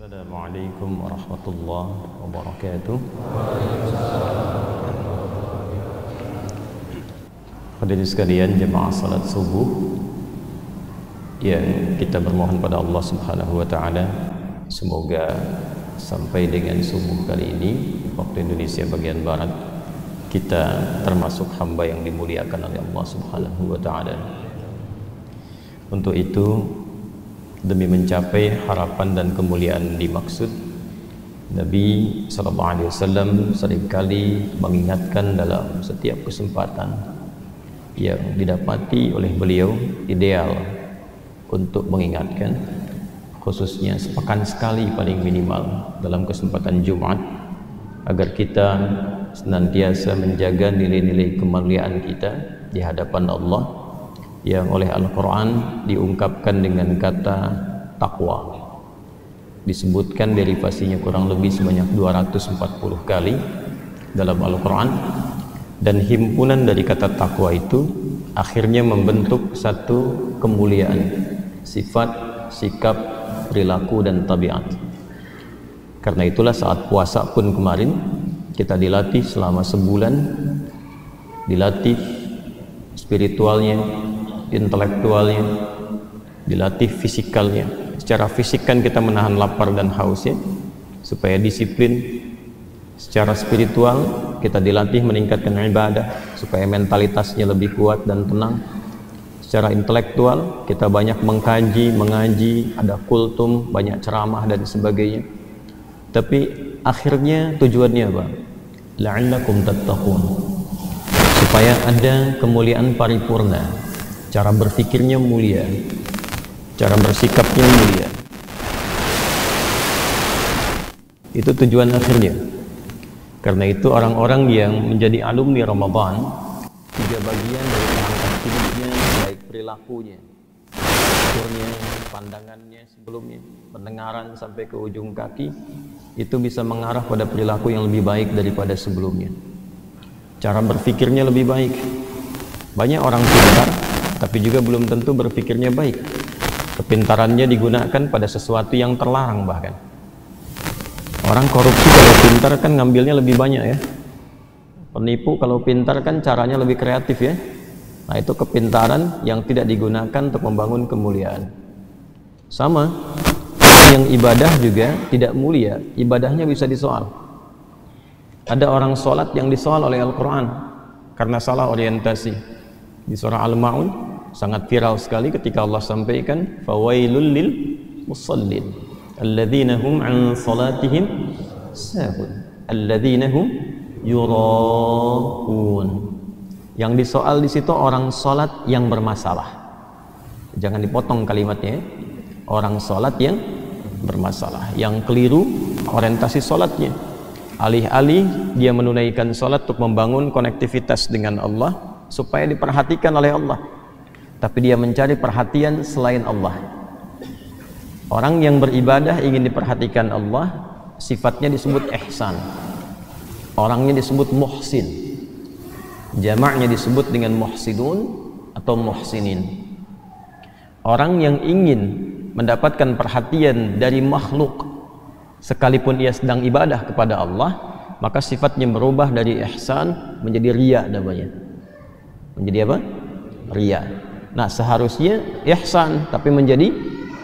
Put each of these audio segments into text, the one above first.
Assalamualaikum warahmatullahi wabarakatuh. Hadirin sekalian, jemaah salat subuh yang kita bermohon pada Allah Subhanahu wa taala, semoga sampai dengan subuh kali ini waktu Indonesia bagian barat kita termasuk hamba yang dimuliakan oleh Allah Subhanahu wa taala. Untuk itu, demi mencapai harapan dan kemuliaan dimaksud, Nabi SAW seringkali mengingatkan dalam setiap kesempatan yang didapati oleh beliau, ideal untuk mengingatkan, khususnya sepekan sekali paling minimal dalam kesempatan Jumat, agar kita senantiasa menjaga nilai-nilai kemuliaan kita di hadapan Allah yang oleh Al-Quran diungkapkan dengan kata taqwa. Disebutkan derivasinya kurang lebih sebanyak 240 kali dalam Al-Quran, dan himpunan dari kata taqwa itu akhirnya membentuk satu kemuliaan, sifat, sikap, perilaku, dan tabiat. Karena itulah saat puasa pun kemarin kita dilatih selama sebulan, dilatih spiritualnya, intelektualnya, dilatih fisikalnya. Secara fisik kan kita menahan lapar dan hausnya supaya disiplin. Secara spiritual kita dilatih meningkatkan ibadah supaya mentalitasnya lebih kuat dan tenang. Secara intelektual kita banyak mengkaji, mengaji, ada kultum, banyak ceramah dan sebagainya. Tapi akhirnya tujuannya apa? La'allakum tattaqun, supaya ada kemuliaan paripurna. Cara berpikirnya mulia, cara bersikapnya mulia. Itu tujuan akhirnya. Karena itu orang-orang yang menjadi alumni Ramadan, 3 bagian dari perangkat hidupnya, baik perilakunya, tuturnya, pandangannya sebelumnya, pendengaran sampai ke ujung kaki, itu bisa mengarah pada perilaku yang lebih baik daripada sebelumnya. Cara berpikirnya lebih baik. Banyak orang pintar tapi juga belum tentu berpikirnya baik. Kepintarannya digunakan pada sesuatu yang terlarang bahkan. Orang korupsi kalau pintar kan ngambilnya lebih banyak ya. Penipu kalau pintar kan caranya lebih kreatif ya. Nah, itu kepintaran yang tidak digunakan untuk membangun kemuliaan. Sama, yang ibadah juga tidak mulia, ibadahnya bisa disoal. Ada orang sholat yang disoal oleh Al-Quran karena salah orientasi. Di surah Al-Ma'un sangat viral sekali ketika Allah sampaikan fawailul lil musallin alladzina hum an salatihim sahun alladzina hum yura'un. Yang disoal di situ orang salat yang bermasalah. Jangan dipotong kalimatnya. Orang salat yang bermasalah, yang keliru orientasi salatnya. Alih-alih dia menunaikan salat untuk membangun konektivitas dengan Allah supaya diperhatikan oleh Allah, tapi dia mencari perhatian selain Allah. Orang yang beribadah ingin diperhatikan Allah, sifatnya disebut ihsan, orangnya disebut muhsin, jamaknya disebut dengan muhsinun atau muhsinin. Orang yang ingin mendapatkan perhatian dari makhluk sekalipun ia sedang ibadah kepada Allah, maka sifatnya berubah dari ihsan menjadi riya namanya. Menjadi apa? Riya. Nah, seharusnya ihsan tapi menjadi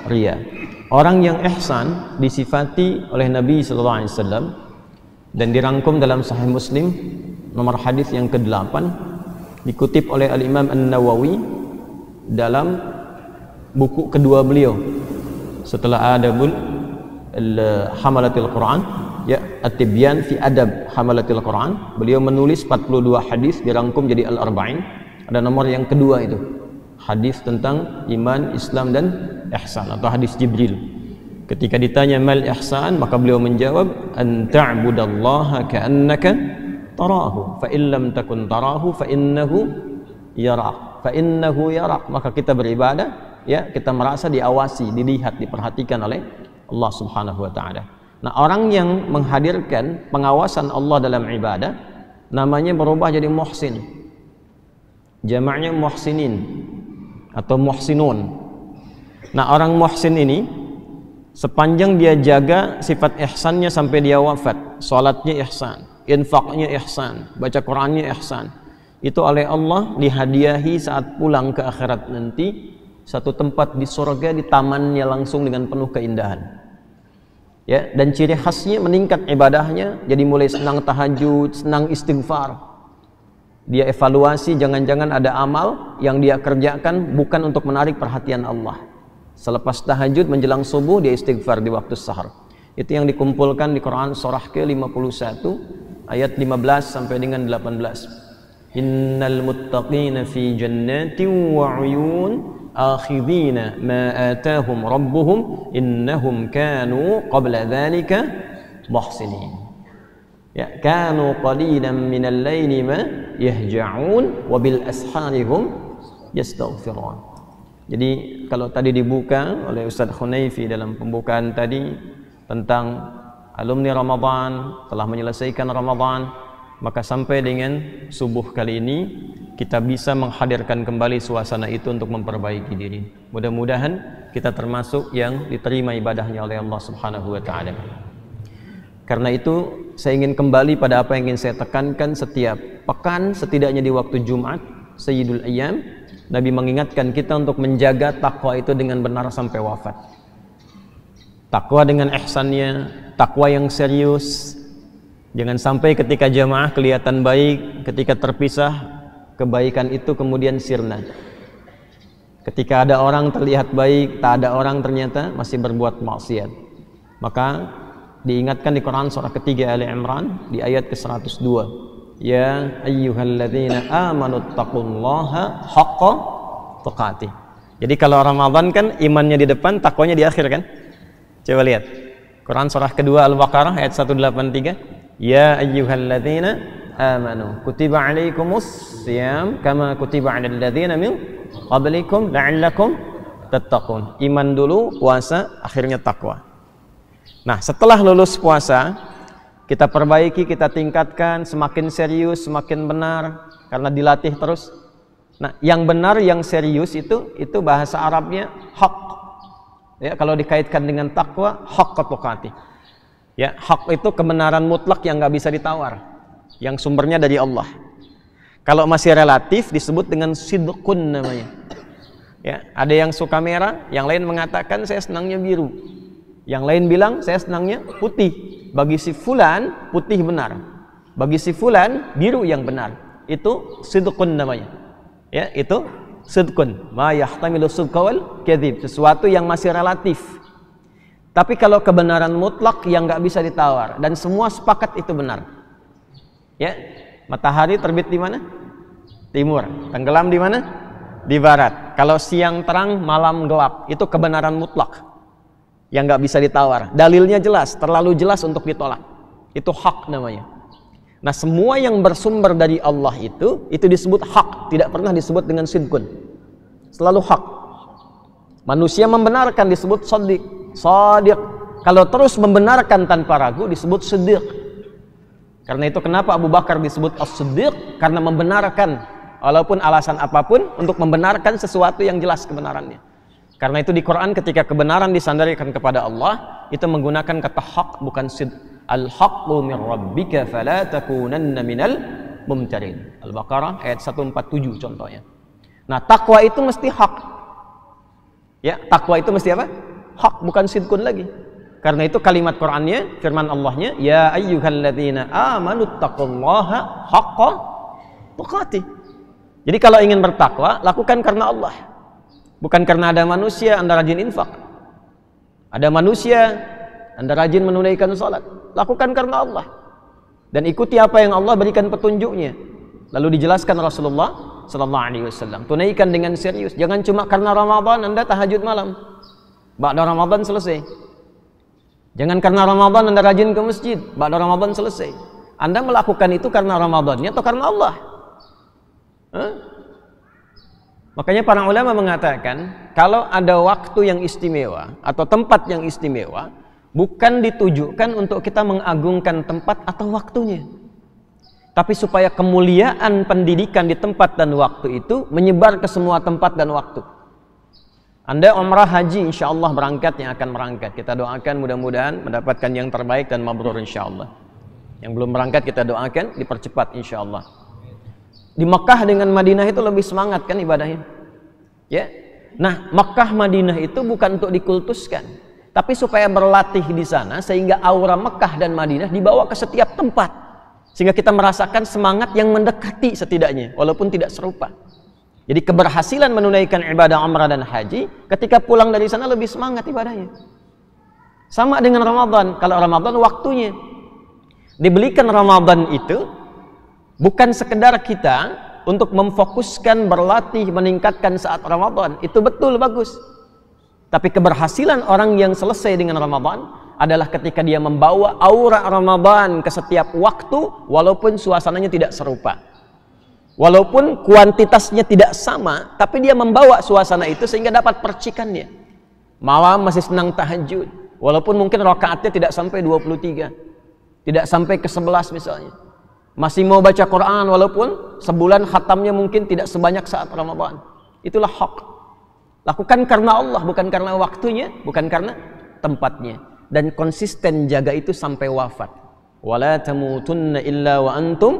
riya. Orang yang ihsan disifati oleh Nabi SAW dan dirangkum dalam Sahih Muslim nomor hadis yang ke-8, dikutip oleh Al-Imam An-Nawawi dalam buku kedua beliau setelah Adabul Hamalatil Quran, ya, At-Tibyan fi Adab Hamalatil Quran. Beliau menulis 42 hadis dirangkum jadi Al-Arba'in. Ada nomor yang kedua itu, hadis tentang iman, Islam, dan ihsan atau hadis Jibril. Ketika ditanya mal ihsan, maka beliau menjawab an ta'budallaha ka'annaka tarahu fa in lam takun tarahu fa innahu yarak. Fa innahu yarak. Maka kita beribadah, ya, kita merasa diawasi, dilihat, diperhatikan oleh Allah Subhanahu wa taala. Nah, orang yang menghadirkan pengawasan Allah dalam ibadah namanya berubah jadi muhsin. Jamaknya muhsinin atau muhsinun. Nah, orang muhsin ini sepanjang dia jaga sifat ihsannya sampai dia wafat, salatnya ihsan, infaknya ihsan, baca Qur'annya ihsan, itu oleh Allah dihadiahi saat pulang ke akhirat nanti satu tempat di surga, di tamannya langsung dengan penuh keindahan. Ya, dan ciri khasnya meningkat ibadahnya, jadi mulai senang tahajud, senang istighfar. Dia evaluasi, jangan-jangan ada amal yang dia kerjakan bukan untuk menarik perhatian Allah. Selepas tahajud menjelang subuh dia istighfar di waktu sahar. Itu yang dikumpulkan di Quran surah ke-51 ayat 15 sampai dengan 18. Innal muttaqina fi jannatin wa 'uyun akhidhina ma atahum rabbuhum innahum kanu qabla dhalika muhsinin. Ya, kanu qalilan minal laili ma yahja'un wa bil ashari hum yastaghfirun. Jadi kalau tadi dibuka oleh Ustaz Khunaifi dalam pembukaan tadi tentang alumni Ramadan telah menyelesaikan Ramadan, maka sampai dengan subuh kali ini kita bisa menghadirkan kembali suasana itu untuk memperbaiki diri. Mudah-mudahan kita termasuk yang diterima ibadahnya oleh Allah Subhanahu wa taala. Karena itu saya ingin kembali pada apa yang ingin saya tekankan setiap pekan, setidaknya di waktu Jumat Sayyidul Ayyam. Nabi mengingatkan kita untuk menjaga takwa itu dengan benar sampai wafat. Takwa dengan ihsannya, takwa yang serius. Jangan sampai ketika jamaah kelihatan baik, ketika terpisah kebaikan itu kemudian sirna. Ketika ada orang terlihat baik, tak ada orang ternyata masih berbuat maksiat. Maka diingatkan di Quran surah ketiga Ali Imran di ayat ke-102. Ya ayyuhalladzina amanu taqullaha haqqa tuqatih. Jadi kalau Ramadan kan imannya di depan, takwanya di akhir kan? Coba lihat. Quran surah kedua Al-Baqarah ayat 183. Ya ayyuhalladzina amanu kutiba alaikumus shiyam kama kutiba 'alal ladzina min qablikum la'allakum tattaqun. Iman dulu, puasa, akhirnya takwa. Nah, setelah lulus puasa kita perbaiki, kita tingkatkan, semakin serius, semakin benar, karena dilatih terus. Nah, yang benar, yang serius itu bahasa Arabnya haq. Ya, kalau dikaitkan dengan takwa, haqqa tuqatih. Ya, hak itu kebenaran mutlak yang nggak bisa ditawar, yang sumbernya dari Allah. Kalau masih relatif disebut dengan sidqun namanya. Ya, ada yang suka merah, yang lain mengatakan saya senangnya biru. Yang lain bilang saya senangnya putih. Bagi si fulan putih benar, bagi si fulan biru yang benar. Itu sidqun namanya. Ya, itu sidqun. Ma yahtamilu sidqa wal kadzib, sesuatu yang masih relatif. Tapi kalau kebenaran mutlak yang nggak bisa ditawar dan semua sepakat itu benar. Ya, matahari terbit di mana? Timur. Tenggelam di mana? Di barat. Kalau siang terang, malam gelap, itu kebenaran mutlak yang nggak bisa ditawar. Dalilnya jelas, terlalu jelas untuk ditolak. Itu hak namanya. Nah, semua yang bersumber dari Allah itu disebut hak, tidak pernah disebut dengan sidqun. Selalu hak. Manusia membenarkan disebut shadiq. Kalau terus membenarkan tanpa ragu disebut siddiq. Karena itu kenapa Abu Bakar disebut as-siddiq? Karena membenarkan walaupun alasan apapun untuk membenarkan sesuatu yang jelas kebenarannya. Karena itu di Quran ketika kebenaran disandarkan kepada Allah, itu menggunakan kata hak, bukan sid. Al-haqqu min rabbika fala takunanna minal mumtarin. Al-Baqarah ayat 147 contohnya. Nah, takwa itu mesti hak. Ya, takwa itu mesti apa? Hak, bukan sidqun lagi. Karena itu kalimat Qur'annya, firman Allahnya, ya ayyuhalladzina amanu taqullaha haqqa tuqatih. Jadi kalau ingin bertakwa, lakukan karena Allah. Bukan karena ada manusia, Anda rajin infak. Ada manusia, Anda rajin menunaikan salat. Lakukan karena Allah. Dan ikuti apa yang Allah berikan petunjuknya. Lalu dijelaskan Rasulullah sallallahu alaihi wasallam. Tunaikan dengan serius. Jangan cuma karena Ramadan Anda tahajud malam. Ba'da Ramadan selesai. Jangan karena Ramadan Anda rajin ke masjid. Ba'da Ramadan selesai. Anda melakukan itu karena Ramadannya atau karena Allah? Makanya para ulama mengatakan kalau ada waktu yang istimewa atau tempat yang istimewa, bukan ditujukan untuk kita mengagungkan tempat atau waktunya, tapi supaya kemuliaan pendidikan di tempat dan waktu itu menyebar ke semua tempat dan waktu. Anda umrah haji insya Allah berangkat, yang akan berangkat, kita doakan mudah-mudahan mendapatkan yang terbaik dan mabrur insya Allah. Yang belum berangkat kita doakan dipercepat insya Allah. Di Mekah dengan Madinah itu lebih semangat kan ibadahnya, ya. Nah, Mekah Madinah itu bukan untuk dikultuskan, tapi supaya berlatih di sana sehingga aura Mekah dan Madinah dibawa ke setiap tempat, sehingga kita merasakan semangat yang mendekati setidaknya walaupun tidak serupa. Jadi keberhasilan menunaikan ibadah umrah dan haji ketika pulang dari sana lebih semangat ibadahnya. Sama dengan Ramadan. Kalau Ramadan waktunya dibelikan, Ramadan itu bukan sekedar kita untuk memfokuskan berlatih meningkatkan saat Ramadan, itu betul bagus. Tapi keberhasilan orang yang selesai dengan Ramadan adalah ketika dia membawa aura Ramadan ke setiap waktu walaupun suasananya tidak serupa. Walaupun kuantitasnya tidak sama, tapi dia membawa suasana itu sehingga dapat percikannya. Malam masih senang tahajud, walaupun mungkin rakaatnya tidak sampai 23, tidak sampai ke 11 misalnya. Masih mau baca Quran walaupun sebulan khatamnya mungkin tidak sebanyak saat Ramadan. Itulah hak. Lakukan karena Allah, bukan karena waktunya, bukan karena tempatnya. Dan konsisten jaga itu sampai wafat. Wala tamutunna illa wa antum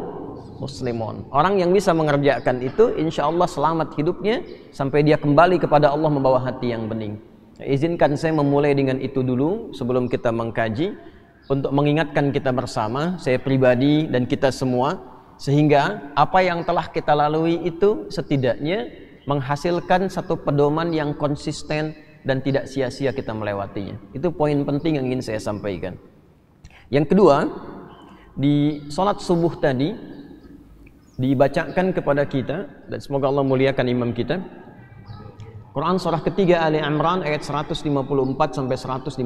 muslimun. Orang yang bisa mengerjakan itu insya Allah selamat hidupnya sampai dia kembali kepada Allah membawa hati yang bening. Izinkan saya memulai dengan itu dulu sebelum kita mengkaji, untuk mengingatkan kita bersama, saya pribadi dan kita semua, sehingga apa yang telah kita lalui itu setidaknya menghasilkan satu pedoman yang konsisten dan tidak sia-sia kita melewatinya. Itu poin penting yang ingin saya sampaikan. Yang kedua, di sholat subuh tadi dibacakan kepada kita, dan semoga Allah muliakan imam kita, Quran surah ketiga Ali Imran ayat 154 sampai 156.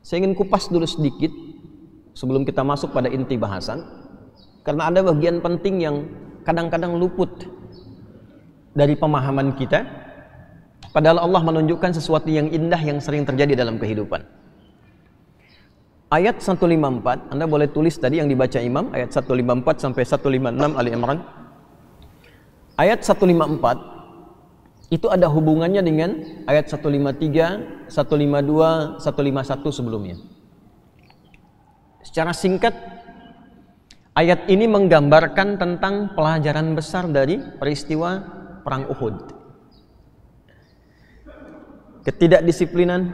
Saya ingin kupas dulu sedikit sebelum kita masuk pada inti bahasan, karena ada bagian penting yang kadang-kadang luput dari pemahaman kita, padahal Allah menunjukkan sesuatu yang indah yang sering terjadi dalam kehidupan. Ayat 154, Anda boleh tulis tadi yang dibaca imam, ayat 154 sampai 156 Ali Imran. Ayat 154 itu ada hubungannya dengan ayat 153, 152, 151 sebelumnya. Secara singkat, ayat ini menggambarkan tentang pelajaran besar dari peristiwa Perang Uhud. Ketidakdisiplinan,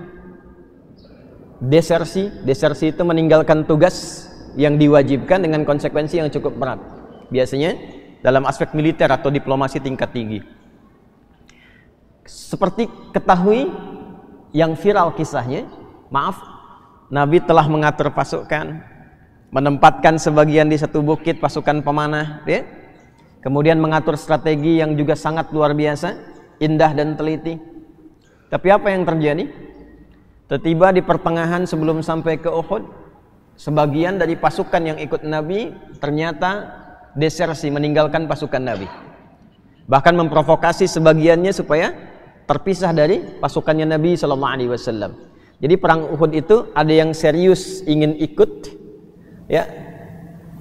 desersi itu meninggalkan tugas yang diwajibkan dengan konsekuensi yang cukup berat. Biasanya dalam aspek militer atau diplomasi tingkat tinggi. Seperti ketahui yang viral kisahnya, Nabi telah mengatur pasukan, menempatkan sebagian di satu bukit pasukan pemanah, ya? Kemudian mengatur strategi yang juga sangat luar biasa, indah dan teliti. Tapi apa yang terjadi? Tiba-tiba di pertengahan sebelum sampai ke Uhud, sebagian dari pasukan yang ikut Nabi ternyata desersi, meninggalkan pasukan Nabi. Bahkan memprovokasi sebagiannya supaya terpisah dari pasukannya Nabi SAW. Jadi perang Uhud itu ada yang serius ingin ikut, ya,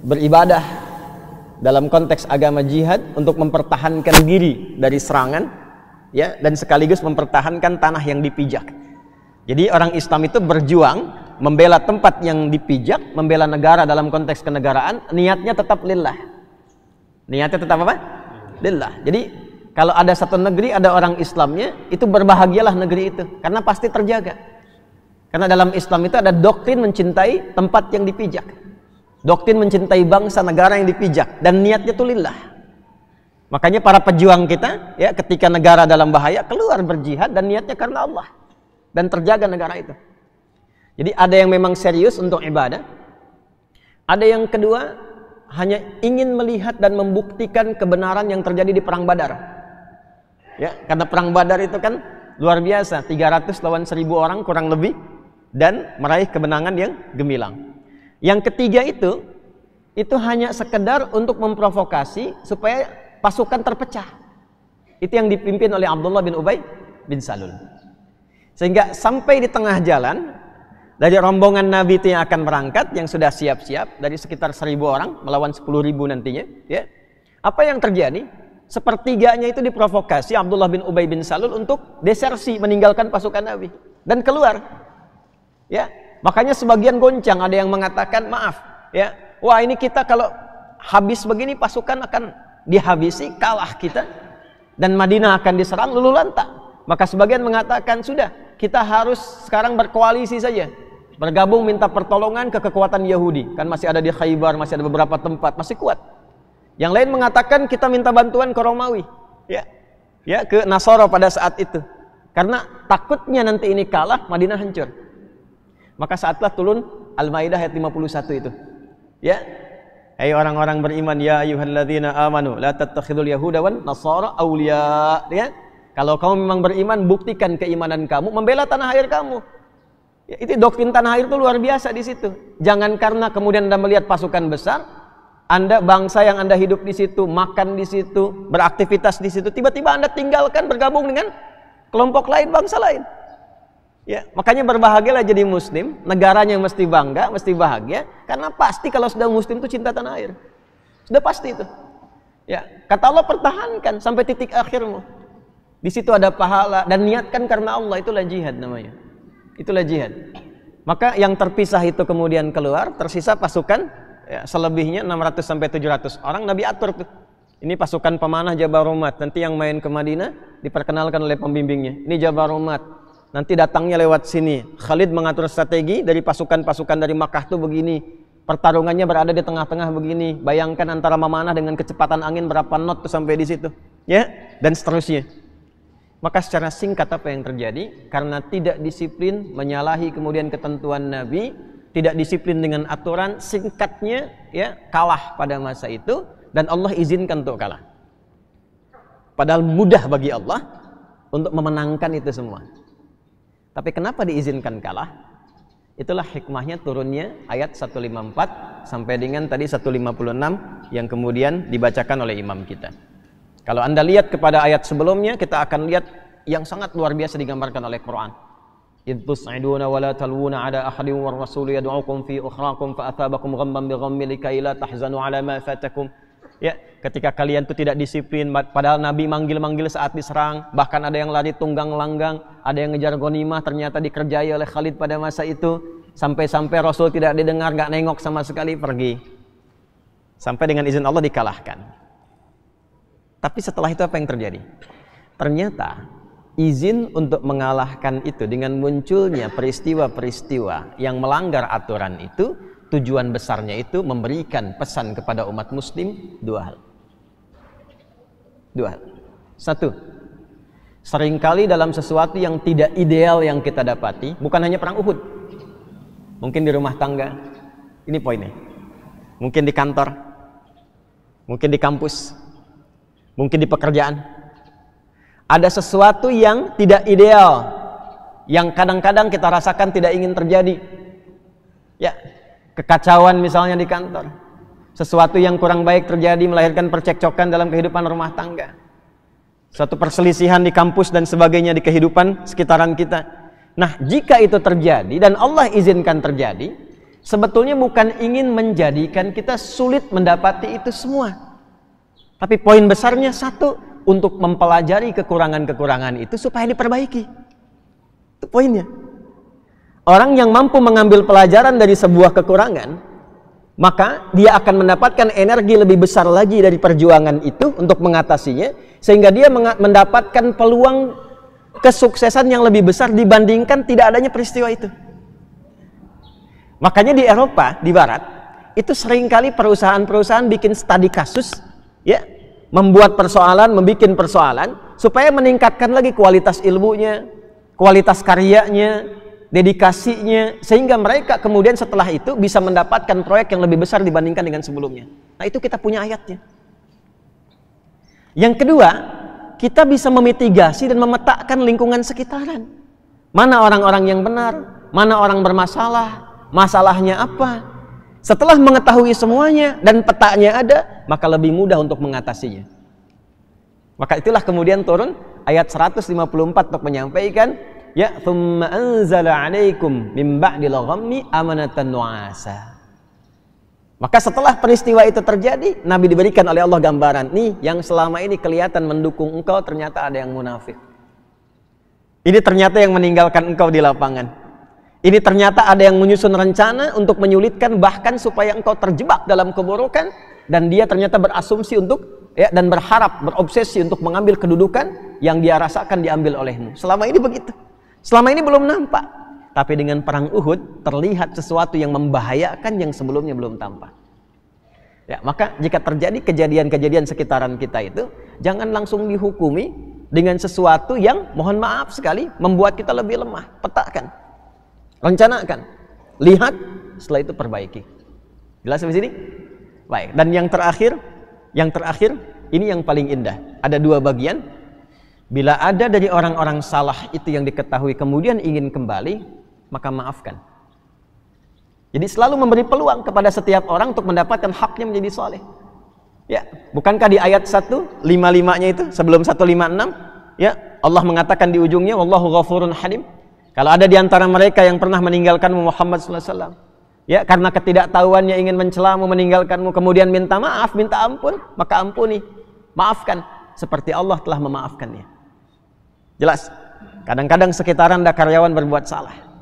beribadah dalam konteks agama jihad untuk mempertahankan diri dari serangan, ya, dan sekaligus mempertahankan tanah yang dipijak. Jadi orang Islam itu berjuang membela tempat yang dipijak, membela negara dalam konteks kenegaraan, niatnya tetap lillah. Niatnya tetap apa? Lillah. Jadi kalau ada satu negeri ada orang Islamnya, itu berbahagialah negeri itu, karena pasti terjaga. Karena dalam Islam itu ada doktrin mencintai tempat yang dipijak, doktrin mencintai bangsa negara yang dipijak, dan niatnya itu lillah. Makanya para pejuang kita, ya, ketika negara dalam bahaya keluar berjihad dan niatnya karena Allah, dan terjaga negara itu. Jadi ada yang memang serius untuk ibadah, ada yang kedua hanya ingin melihat dan membuktikan kebenaran yang terjadi di perang Badar. Ya, karena perang Badar itu kan luar biasa, 300 lawan 1000 orang kurang lebih, dan meraih kemenangan yang gemilang. Yang ketiga itu hanya sekedar untuk memprovokasi supaya pasukan terpecah. Itu yang dipimpin oleh Abdullah bin Ubay bin Salul. Sehingga sampai di tengah jalan, dari rombongan Nabi itu yang akan berangkat, yang sudah siap-siap dari sekitar 1000 orang melawan 10.000 nantinya, ya. Apa yang terjadi? sepertiganya itu diprovokasi Abdullah bin Ubay bin Salul untuk desersi, meninggalkan pasukan Nabi dan keluar. Ya, makanya sebagian goncang, ada yang mengatakan, maaf, ya, wah ini kita kalau habis begini pasukan akan dihabisi, kalah kita, dan Madinah akan diserang lulu lantak. Maka sebagian mengatakan, sudah, kita harus sekarang berkoalisi saja, bergabung minta pertolongan ke kekuatan Yahudi, kan masih ada di Khaybar, masih ada beberapa tempat, masih kuat. Yang lain mengatakan kita minta bantuan ke Romawi, ya, ke Nasoro pada saat itu, karena takutnya nanti ini kalah, Madinah hancur. Maka saatlah turun Al-Maidah ayat 51 itu, ya, hai orang-orang beriman, ya ayyuhalladzina amanu la tattakhidul yahuda wan nasara awliya, ya, kalau kamu memang beriman, buktikan keimanan kamu, membela tanah air kamu. Ya, itu doktrin tanah air itu luar biasa di situ. Jangan karena kemudian Anda melihat pasukan besar, Anda bangsa yang Anda hidup di situ, makan di situ, beraktivitas di situ, tiba-tiba Anda tinggalkan bergabung dengan kelompok lain, bangsa lain. Ya, makanya berbahagialah jadi muslim, negaranya mesti bangga, mesti bahagia, karena pasti kalau sudah muslim itu cinta tanah air. Sudah pasti itu. Ya, kata Allah, pertahankan sampai titik akhirmu. Di situ ada pahala dan niatkan karena Allah, itulah jihad namanya. Itulah jihad. Maka yang terpisah itu kemudian keluar, tersisa pasukan, ya, selebihnya 600 sampai 700 orang. Nabi atur tuh. Ini pasukan pemanah Jabarumat. Nanti yang main ke Madinah diperkenalkan oleh pembimbingnya. Ini Jabarumat. Nanti datangnya lewat sini. Khalid mengatur strategi dari pasukan-pasukan dari Makkah tuh begini. Pertarungannya berada di tengah-tengah begini. Bayangkan antara memanah dengan kecepatan angin berapa knot tuh sampai di situ. Ya, dan seterusnya. Maka secara singkat apa yang terjadi? Karena tidak disiplin, menyalahi kemudian ketentuan Nabi, tidak disiplin dengan aturan, singkatnya ya kalah pada masa itu, dan Allah izinkan untuk kalah. Padahal mudah bagi Allah untuk memenangkan itu semua. Tapi kenapa diizinkan kalah? Itulah hikmahnya turunnya ayat 154 sampai dengan tadi 156 yang kemudian dibacakan oleh imam kita. Kalau Anda lihat kepada ayat sebelumnya, kita akan lihat yang sangat luar biasa digambarkan oleh Quran. إِذْ تُسْعِدُونَ وَلَا تَلْوُونَ عَلَى أَحَدٍ وَالرَّسُولُ يَدْعُوكُمْ فِي أُخْرَاكُمْ فَأَثَابَكُمْ غَمًّا بِغَمٍّ لِكَيْ لَا تَحْزَنُوا عَلَى مَا فَاتَكُمْ. Ya, ketika kalian itu tidak disiplin, padahal Nabi manggil-manggil saat diserang, bahkan ada yang lari tunggang langgang, ada yang ngejar ghanimah, ternyata dikerjai oleh Khalid pada masa itu, sampai-sampai Rasul tidak didengar, gak nengok sama sekali, pergi. Sampai dengan izin Allah dikalahkan. Tapi setelah itu apa yang terjadi? Ternyata izin untuk mengalahkan itu dengan munculnya peristiwa-peristiwa yang melanggar aturan itu, tujuan besarnya itu memberikan pesan kepada umat muslim dua hal. Satu, seringkali dalam sesuatu yang tidak ideal yang kita dapati, bukan hanya perang Uhud, mungkin di rumah tangga, ini poinnya, mungkin di kantor, mungkin di kampus, mungkin di pekerjaan, ada sesuatu yang tidak ideal, yang kadang-kadang kita rasakan tidak ingin terjadi. Ya, kekacauan misalnya di kantor, sesuatu yang kurang baik terjadi melahirkan percekcokan dalam kehidupan rumah tangga, suatu perselisihan di kampus dan sebagainya di kehidupan sekitaran kita. Nah, jika itu terjadi dan Allah izinkan terjadi, sebetulnya bukan ingin menjadikan kita sulit mendapati itu semua, tapi poin besarnya satu, untuk mempelajari kekurangan-kekurangan itu supaya diperbaiki. Itu poinnya. Orang yang mampu mengambil pelajaran dari sebuah kekurangan, maka dia akan mendapatkan energi lebih besar lagi dari perjuangan itu untuk mengatasinya, sehingga dia mendapatkan peluang kesuksesan yang lebih besar dibandingkan tidak adanya peristiwa itu. Makanya di Eropa, di Barat, itu seringkali perusahaan-perusahaan bikin studi kasus, ya, membuat persoalan, membikin persoalan, supaya meningkatkan lagi kualitas ilmunya, kualitas karyanya, dedikasinya, sehingga mereka kemudian setelah itu bisa mendapatkan proyek yang lebih besar dibandingkan dengan sebelumnya. Nah, itu kita punya ayatnya. Yang kedua, kita bisa memitigasi dan memetakan lingkungan sekitaran. Mana orang-orang yang benar, mana orang bermasalah, masalahnya apa. Setelah mengetahui semuanya dan petanya ada, maka lebih mudah untuk mengatasinya. Maka itulah kemudian turun ayat 154 untuk menyampaikan, ya, thumma anzala 'alaikum min ba'dil ghammi amanatan nu'asa. Maka setelah peristiwa itu terjadi, Nabi diberikan oleh Allah gambaran, nih yang selama ini kelihatan mendukung engkau ternyata ada yang munafik. Ini ternyata yang meninggalkan engkau di lapangan. Ini ternyata ada yang menyusun rencana untuk menyulitkan bahkan supaya engkau terjebak dalam keburukan, dan dia ternyata berasumsi untuk dan berharap, berobsesi untuk mengambil kedudukan yang dia rasakan diambil olehmu. Selama ini begitu. Selama ini belum nampak. Tapi dengan perang Uhud terlihat sesuatu yang membahayakan yang sebelumnya belum tampak. Ya, maka jika terjadi kejadian-kejadian sekitaran kita itu, jangan langsung dihukumi dengan sesuatu yang mohon maaf sekali membuat kita lebih lemah. Petakan, rencanakan, lihat, setelah itu perbaiki. Jelas sampai sini? Baik. Dan yang terakhir ini yang paling indah. Ada dua bagian. Bila ada dari orang-orang salah itu yang diketahui kemudian ingin kembali, maka maafkan. Jadi selalu memberi peluang kepada setiap orang untuk mendapatkan haknya menjadi soleh. Ya, bukankah di ayat 155-nya itu sebelum 156, ya, Allah mengatakan di ujungnya, wallahu ghafurun halim. Kalau ada di antara mereka yang pernah meninggalkan Muhammad sallallahu alaihi wasallam, ya, karena ketidaktahuannya ingin mencelamu, meninggalkanmu, kemudian minta maaf, minta ampun, maka ampuni, maafkan seperti Allah telah memaafkannya. Jelas. Kadang-kadang sekitaran ada karyawan berbuat salah.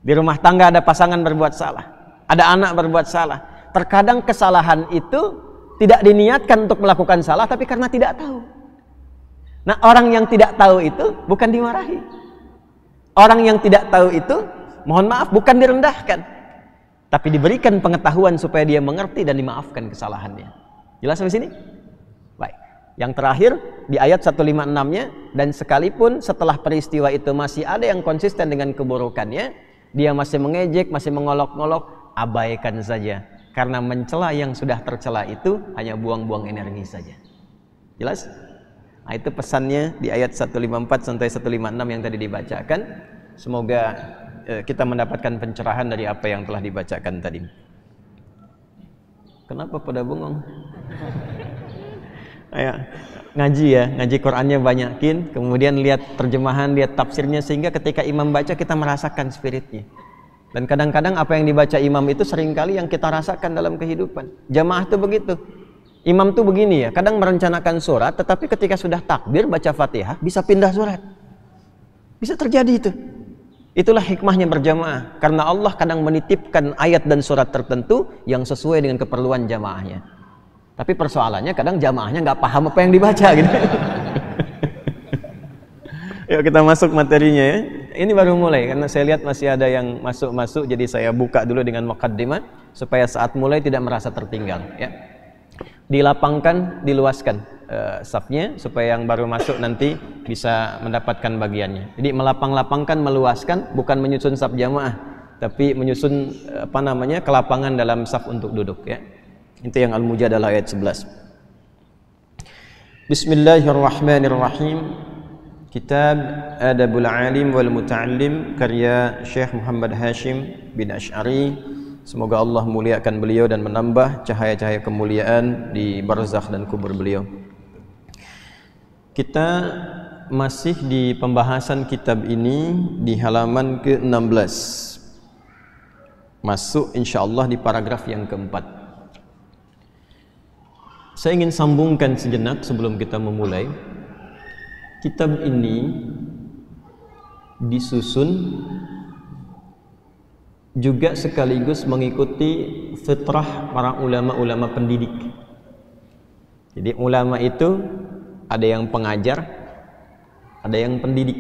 Di rumah tangga ada pasangan berbuat salah, ada anak berbuat salah. Terkadang kesalahan itu tidak diniatkan untuk melakukan salah, tapi karena tidak tahu. Nah, orang yang tidak tahu itu bukan dimarahi. Orang yang tidak tahu itu, mohon maaf, bukan direndahkan, tapi diberikan pengetahuan supaya dia mengerti dan dimaafkan kesalahannya. Jelas sampai sini? Baik. Yang terakhir di ayat 156-nya, dan sekalipun setelah peristiwa itu masih ada yang konsisten dengan keburukannya, dia masih mengejek, masih mengolok-olok, abaikan saja. Karena mencela yang sudah tercela itu hanya buang-buang energi saja. Jelas? Nah, itu pesannya di ayat 154 sampai 156 yang tadi dibacakan. Semoga kita mendapatkan pencerahan dari apa yang telah dibacakan tadi. Kenapa pada bengong? Ngaji ya, ngaji Qurannya banyakin, kemudian lihat terjemahan, lihat tafsirnya, sehingga ketika imam baca kita merasakan spiritnya. Dan kadang-kadang apa yang dibaca imam itu seringkali yang kita rasakan dalam kehidupan. Jamaah itu begitu. Imam tuh begini ya, kadang merencanakan surat, tetapi ketika sudah takbir baca Fatihah bisa pindah surat. Bisa terjadi itu. Itulah hikmahnya berjamaah, karena Allah kadang menitipkan ayat dan surat tertentu yang sesuai dengan keperluan jamaahnya. Tapi persoalannya kadang jamaahnya nggak paham apa yang dibaca gitu. Yuk kita masuk materinya ya. Ini baru mulai karena saya lihat masih ada yang masuk-masuk, jadi saya buka dulu dengan muqaddimah supaya saat mulai tidak merasa tertinggal ya. Dilapangkan, diluaskan safnya supaya yang baru masuk nanti bisa mendapatkan bagiannya. Jadi melapang-lapangkan, meluaskan, bukan menyusun saf jamaah, tapi menyusun kelapangan dalam saf untuk duduk ya. Itu yang Al-Mujadalah ayat 11. Bismillahirrahmanirrahim. Kitab Adabul Alim wal Muta'allim karya Syekh Muhammad Hashim bin Asy'ari. Semoga Allah muliakan beliau dan menambah cahaya-cahaya kemuliaan di barzakh dan kubur beliau. Kita masih di pembahasan kitab ini di halaman ke-16. Masuk insyaallah di paragraf yang keempat. Saya ingin sambungkan sejenak sebelum kita memulai. Kitab ini disusun juga sekaligus mengikuti fitrah para ulama-ulama pendidik. Jadi ulama itu ada yang pengajar, ada yang pendidik.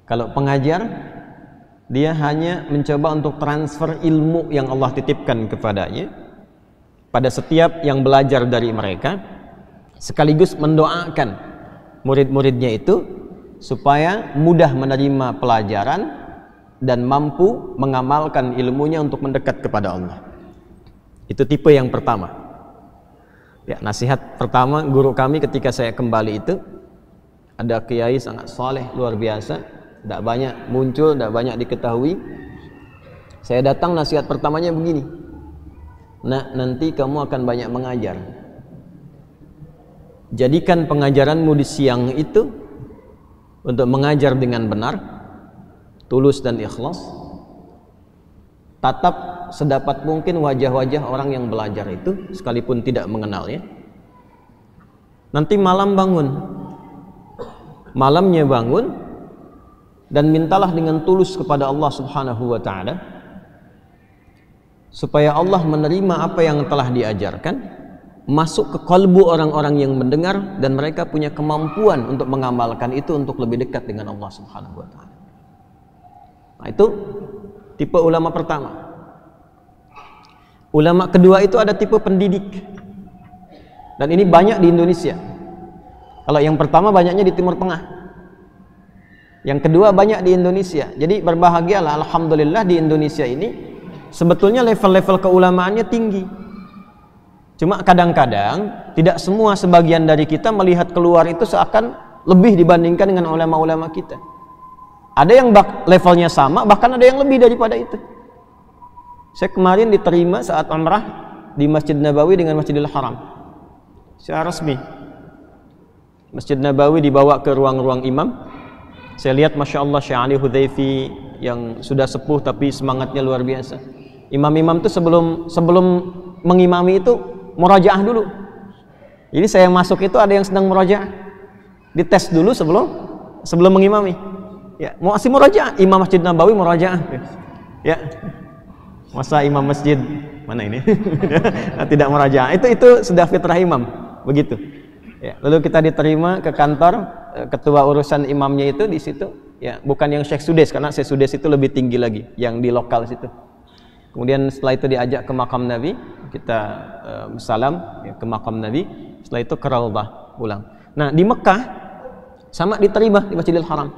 Kalau pengajar, dia hanya mencoba untuk transfer ilmu yang Allah titipkan kepadanya pada setiap yang belajar dari mereka, sekaligus mendoakan murid-muridnya itu supaya mudah menerima pelajaran dan mampu mengamalkan ilmunya untuk mendekat kepada Allah. Itu tipe yang pertama. Ya, nasihat pertama guru kami ketika saya kembali itu, ada kiai sangat saleh luar biasa, tidak banyak muncul, tidak banyak diketahui. Saya datang, nasihat pertamanya begini: nah, nanti kamu akan banyak mengajar. Jadikan pengajaranmu di siang itu untuk mengajar dengan benar, tulus dan ikhlas. Tatap sedapat mungkin wajah-wajah orang yang belajar itu sekalipun tidak mengenalnya. Nanti malam bangun, malamnya bangun dan mintalah dengan tulus kepada Allah Subhanahu wa ta'ala supaya Allah menerima apa yang telah diajarkan, masuk ke kalbu orang-orang yang mendengar, dan mereka punya kemampuan untuk mengamalkan itu untuk lebih dekat dengan Allah Subhanahu wa ta'ala. Nah, itu tipe ulama pertama. Ulama kedua itu ada tipe pendidik, dan ini banyak di Indonesia. Kalau yang pertama banyaknya di Timur Tengah, yang kedua banyak di Indonesia. Jadi berbahagialah, alhamdulillah di Indonesia ini sebetulnya level-level keulamaannya tinggi. Cuma kadang-kadang tidak semua, sebagian dari kita melihat keluar itu seakan lebih dibandingkan dengan ulama-ulama kita. Ada yang levelnya sama, bahkan ada yang lebih daripada itu. Saya kemarin diterima saat umrah di Masjid Nabawi dengan Masjidil Haram secara resmi. Masjid Nabawi dibawa ke ruang-ruang imam. Saya lihat Masya Allah Syekh Ali Hudhaifi yang sudah sepuh tapi semangatnya luar biasa. Imam-imam itu sebelum mengimami itu murajaah dulu. Jadi saya masuk itu ada yang sedang murajaah, dites dulu sebelum mengimami. Ya, masih murajaah. Imam Masjid Nabawi murajaah. Ya, masa imam masjid mana ini tidak murajaah? Itu sudah fitrah imam, begitu. Ya, lalu kita diterima ke kantor, ketua urusan imamnya itu di situ. Ya, bukan yang Syekh Sudes, karena Syekh Sudes itu lebih tinggi lagi, yang di lokal situ. Kemudian setelah itu diajak ke makam Nabi, kita salam ya, ke makam Nabi. Setelah itu ke Raudhah pulang. Nah, di Mekah sama diterima di Masjidil Haram.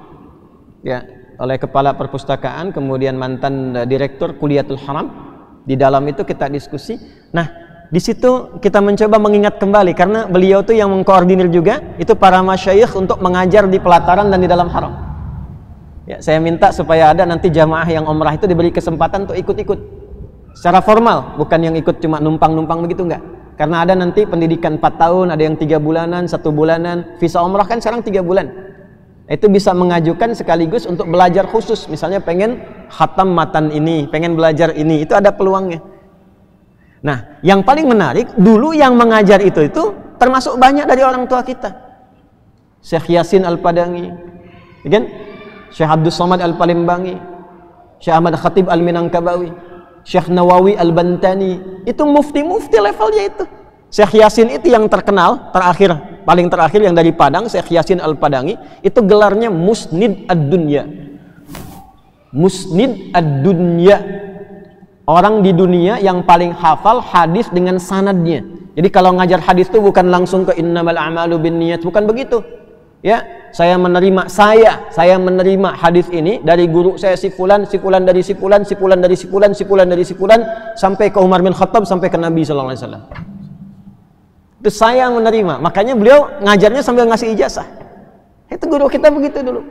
Ya, oleh kepala perpustakaan, kemudian mantan direktur Kuliatul Haram. Di dalam itu kita diskusi. Nah, di situ kita mencoba mengingat kembali, karena beliau itu yang mengkoordinir juga itu para masyayikh untuk mengajar di pelataran dan di dalam haram. Ya, saya minta supaya ada nanti jamaah yang umrah itu diberi kesempatan untuk ikut-ikut secara formal, bukan yang ikut cuma numpang-numpang begitu, enggak. Karena ada nanti pendidikan 4 tahun, ada yang 3 bulanan, 1 bulanan. Visa umrah kan sekarang 3 bulan. Itu bisa mengajukan sekaligus untuk belajar khusus. Misalnya pengen khatam matan ini, pengen belajar ini, itu ada peluangnya. Nah, yang paling menarik, dulu yang mengajar itu termasuk banyak dari orang tua kita. Syekh Yasin Al-Padangi, kan? Syekh Abdus Somad Al-Palimbangi, Syekh Ahmad Khatib Al-Minangkabawi, Syekh Nawawi Al-Bantani. Itu mufti-mufti levelnya itu. Syekh Yasin itu yang terkenal, paling terakhir yang dari Padang, Syekh Yasin Al-Padangi, itu gelarnya Musnid Ad-Dunya. Musnid Ad-Dunya. Orang di dunia yang paling hafal hadis dengan sanadnya. Jadi kalau ngajar hadis itu bukan langsung ke innamal a'malu binniyat, bukan begitu. Ya, saya menerima hadis ini dari guru saya si fulan dari si fulan dari si fulan sampai ke Umar bin Khattab sampai ke Nabi sallallahu alaihi wasallam. Itu saya menerima. Makanya beliau ngajarnya sambil ngasih ijazah. Itu guru kita begitu dulu.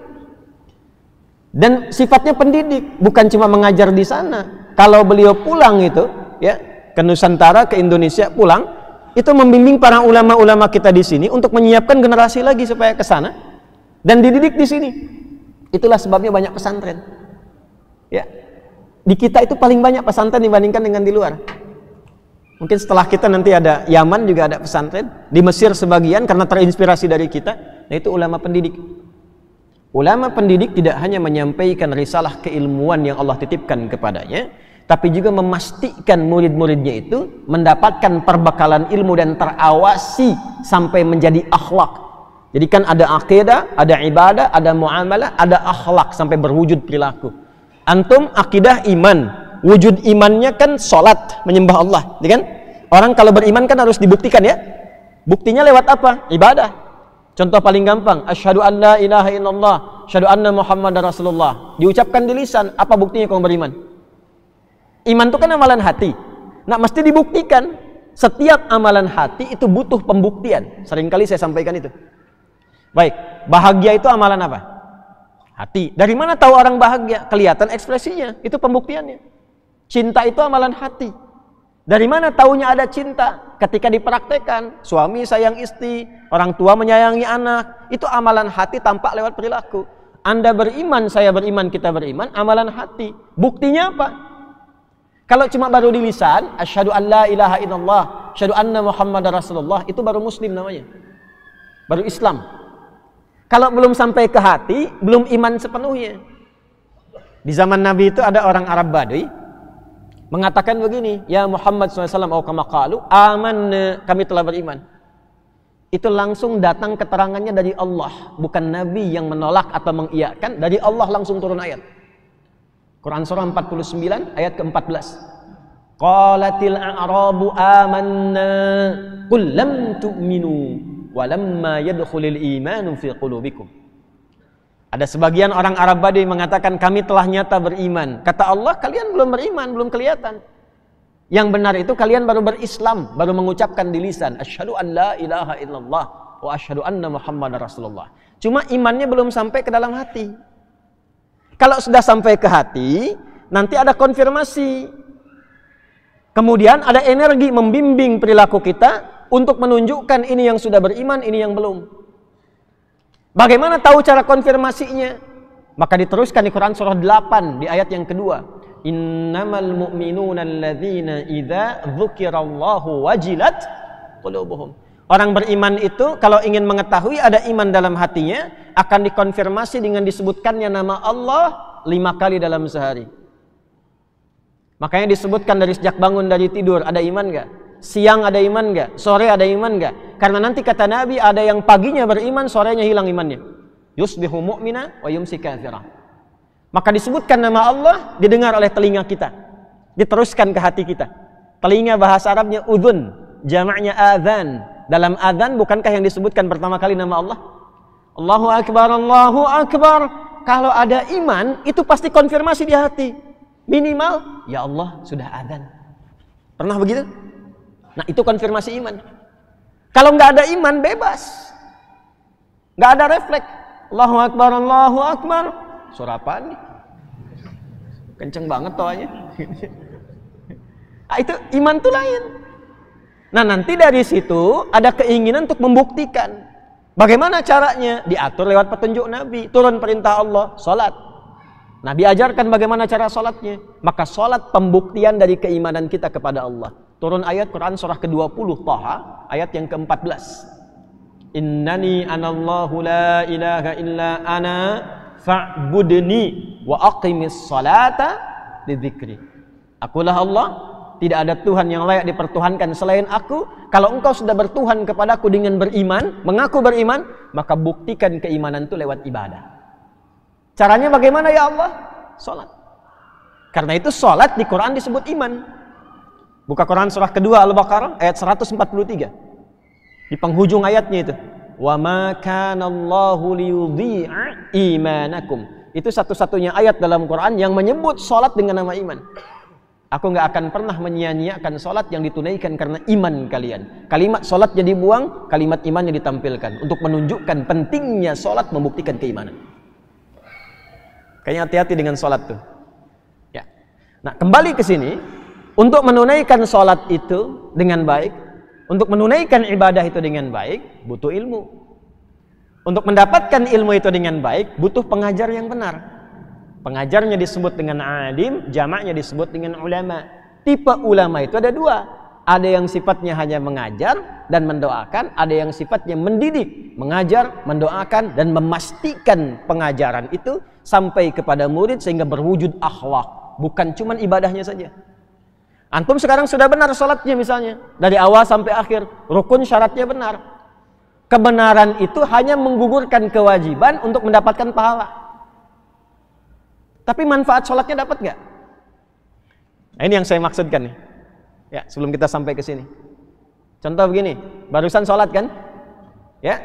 Dan sifatnya pendidik, bukan cuma mengajar di sana. Kalau beliau pulang itu, ya, ke Nusantara, ke Indonesia pulang, itu membimbing para ulama-ulama kita di sini untuk menyiapkan generasi lagi supaya ke sana dan dididik di sini. Itulah sebabnya banyak pesantren. Ya. Di kita itu paling banyak pesantren dibandingkan dengan di luar. Mungkin setelah kita nanti ada Yaman juga ada pesantren, di Mesir sebagian karena terinspirasi dari kita. Nah, itu ulama pendidik. Ulama pendidik tidak hanya menyampaikan risalah keilmuan yang Allah titipkan kepadanya, tapi juga memastikan murid-muridnya itu mendapatkan perbekalan ilmu dan terawasi sampai menjadi akhlak. Jadi kan ada akidah, ada ibadah, ada muamalah, ada akhlak sampai berwujud perilaku. Antum akidah iman. Wujud imannya kan sholat, menyembah Allah, ya kan? Orang kalau beriman kan harus dibuktikan, ya. Buktinya lewat apa? Ibadah. Contoh paling gampang, asyhadu an la ilaha illallah, asyhadu anna muhammadar rasulullah. Diucapkan di lisan, apa buktinya kamu beriman? Iman itu kan amalan hati. Nah, mesti dibuktikan. Setiap amalan hati itu butuh pembuktian. Seringkali saya sampaikan itu. Baik, bahagia itu amalan apa? Hati. Dari mana tahu orang bahagia? Kelihatan ekspresinya, itu pembuktiannya. Cinta itu amalan hati. Dari mana taunya ada cinta? Ketika dipraktekkan, suami sayang istri, orang tua menyayangi anak, itu amalan hati tampak lewat perilaku. Anda beriman, saya beriman, kita beriman, amalan hati. Buktinya apa? Kalau cuma baru di lisan, asyhadu an la ilaha illallah, asyhadu anna Muhammadar Rasulullah, itu baru muslim namanya. Baru Islam. Kalau belum sampai ke hati, belum iman sepenuhnya. Di zaman Nabi itu ada orang Arab Badui mengatakan begini, ya Muhammad SAW, atau kama qalu, amanna, kami telah beriman. Itu langsung datang keterangannya dari Allah, bukan Nabi yang menolak atau mengiyakan, dari Allah langsung turun ayat. Quran surah 49 ayat ke-14. Qalatil a'rabu amanna qul lam tu'minu walamma yadkhulul imanu fi qulubikum. Ada sebagian orang Arab Badui mengatakan kami telah nyata beriman. Kata Allah, kalian belum beriman, belum kelihatan. Yang benar itu kalian baru berislam, baru mengucapkan di lisan asyhadu an la ilaha illallah wa asyhadu anna Muhammadar Rasulullah. Cuma imannya belum sampai ke dalam hati. Kalau sudah sampai ke hati, nanti ada konfirmasi. Kemudian ada energi membimbing perilaku kita untuk menunjukkan ini yang sudah beriman, ini yang belum. Bagaimana tahu cara konfirmasinya? Maka diteruskan di Quran surah 8 di ayat yang kedua. Innamal mu'minuna alladzina idza dzukirallahu wajilat qulubuhum. Orang beriman itu kalau ingin mengetahui ada iman dalam hatinya, akan dikonfirmasi dengan disebutkannya nama Allah 5 kali dalam sehari. Makanya disebutkan dari sejak bangun dari tidur, ada iman gak? Siang ada iman gak? Sore ada iman gak? Karena nanti kata Nabi, ada yang paginya beriman, sorenya hilang imannya. Yusbihu mu'mina wa yumsi kafira. Maka disebutkan nama Allah, didengar oleh telinga kita, diteruskan ke hati kita. Telinga bahasa Arabnya udhun, jamaknya adhan. Dalam adzan bukankah yang disebutkan pertama kali nama Allah? Allahu Akbar, Allahu Akbar. Kalau ada iman, itu pasti konfirmasi di hati. Minimal, ya Allah sudah adzan. Pernah begitu? Nah, itu konfirmasi iman. Kalau nggak ada iman, bebas. Nggak ada refleks. Allahu Akbar, Allahu Akbar. Suara apaan nih? Kenceng banget toanya. Nah, itu iman tuh lain. Nah, nanti dari situ ada keinginan untuk membuktikan. Bagaimana caranya? Diatur lewat petunjuk Nabi. Turun perintah Allah, salat. Nabi ajarkan bagaimana cara salatnya. Maka salat pembuktian dari keimanan kita kepada Allah. Turun ayat Quran surah ke-20 Thaha, ayat yang ke-14. Innani anallahu la ilaha illa ana fa'budni wa aqimis salata lidzikri. Akulah Allah, tidak ada Tuhan yang layak dipertuhankan selain aku. Kalau engkau sudah bertuhan kepadaku dengan beriman, mengaku beriman, maka buktikan keimanan itu lewat ibadah. Caranya bagaimana ya Allah? Salat. Karena itu salat di Quran disebut iman. Buka Quran surah kedua Al-Baqarah ayat 143. Di penghujung ayatnya itu. Wa ma kana Allahu liyudhi'a imanakum. Itu satu-satunya ayat dalam Quran yang menyebut salat dengan nama iman. Aku nggak akan pernah menyia-nyiakan sholat yang ditunaikan karena iman kalian. Kalimat sholatnya dibuang, kalimat imannya ditampilkan untuk menunjukkan pentingnya sholat membuktikan keimanan. Kayaknya hati-hati dengan sholat tuh. Ya. Nah, kembali ke sini, untuk menunaikan sholat itu dengan baik, untuk menunaikan ibadah itu dengan baik, butuh ilmu. Untuk mendapatkan ilmu itu dengan baik, butuh pengajar yang benar. Pengajarnya disebut dengan alim, jamaknya disebut dengan ulama. Tipe ulama itu ada dua. Ada yang sifatnya hanya mengajar dan mendoakan, ada yang sifatnya mendidik, mengajar, mendoakan, dan memastikan pengajaran itu sampai kepada murid sehingga berwujud akhlak. Bukan cuma ibadahnya saja. Antum sekarang sudah benar sholatnya misalnya, dari awal sampai akhir, rukun syaratnya benar. Kebenaran itu hanya menggugurkan kewajiban untuk mendapatkan pahala. Tapi manfaat sholatnya dapat nggak? Nah, ini yang saya maksudkan nih. Ya, sebelum kita sampai ke sini. Contoh begini, barusan sholat kan? Ya.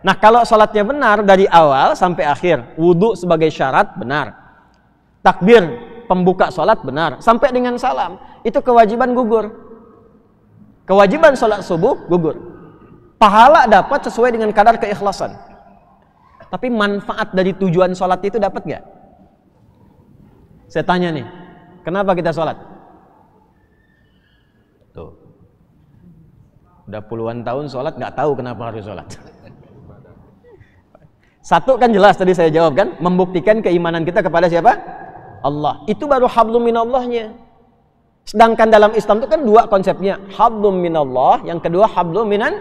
Nah, kalau sholatnya benar dari awal sampai akhir, wudhu sebagai syarat benar, takbir pembuka sholat benar, sampai dengan salam, itu kewajiban gugur. Kewajiban sholat subuh gugur. Pahala dapat sesuai dengan kadar keikhlasan. Tapi manfaat dari tujuan sholat itu dapat nggak? Saya tanya nih, kenapa kita sholat? Tuh, udah puluhan tahun sholat, nggak tahu kenapa harus sholat. Satu kan jelas tadi saya jawab kan, membuktikan keimanan kita kepada siapa? Allah. Itu baru hablum minallahnya. Sedangkan dalam Islam itu kan dua konsepnya, hablum minallah, yang kedua hablum minal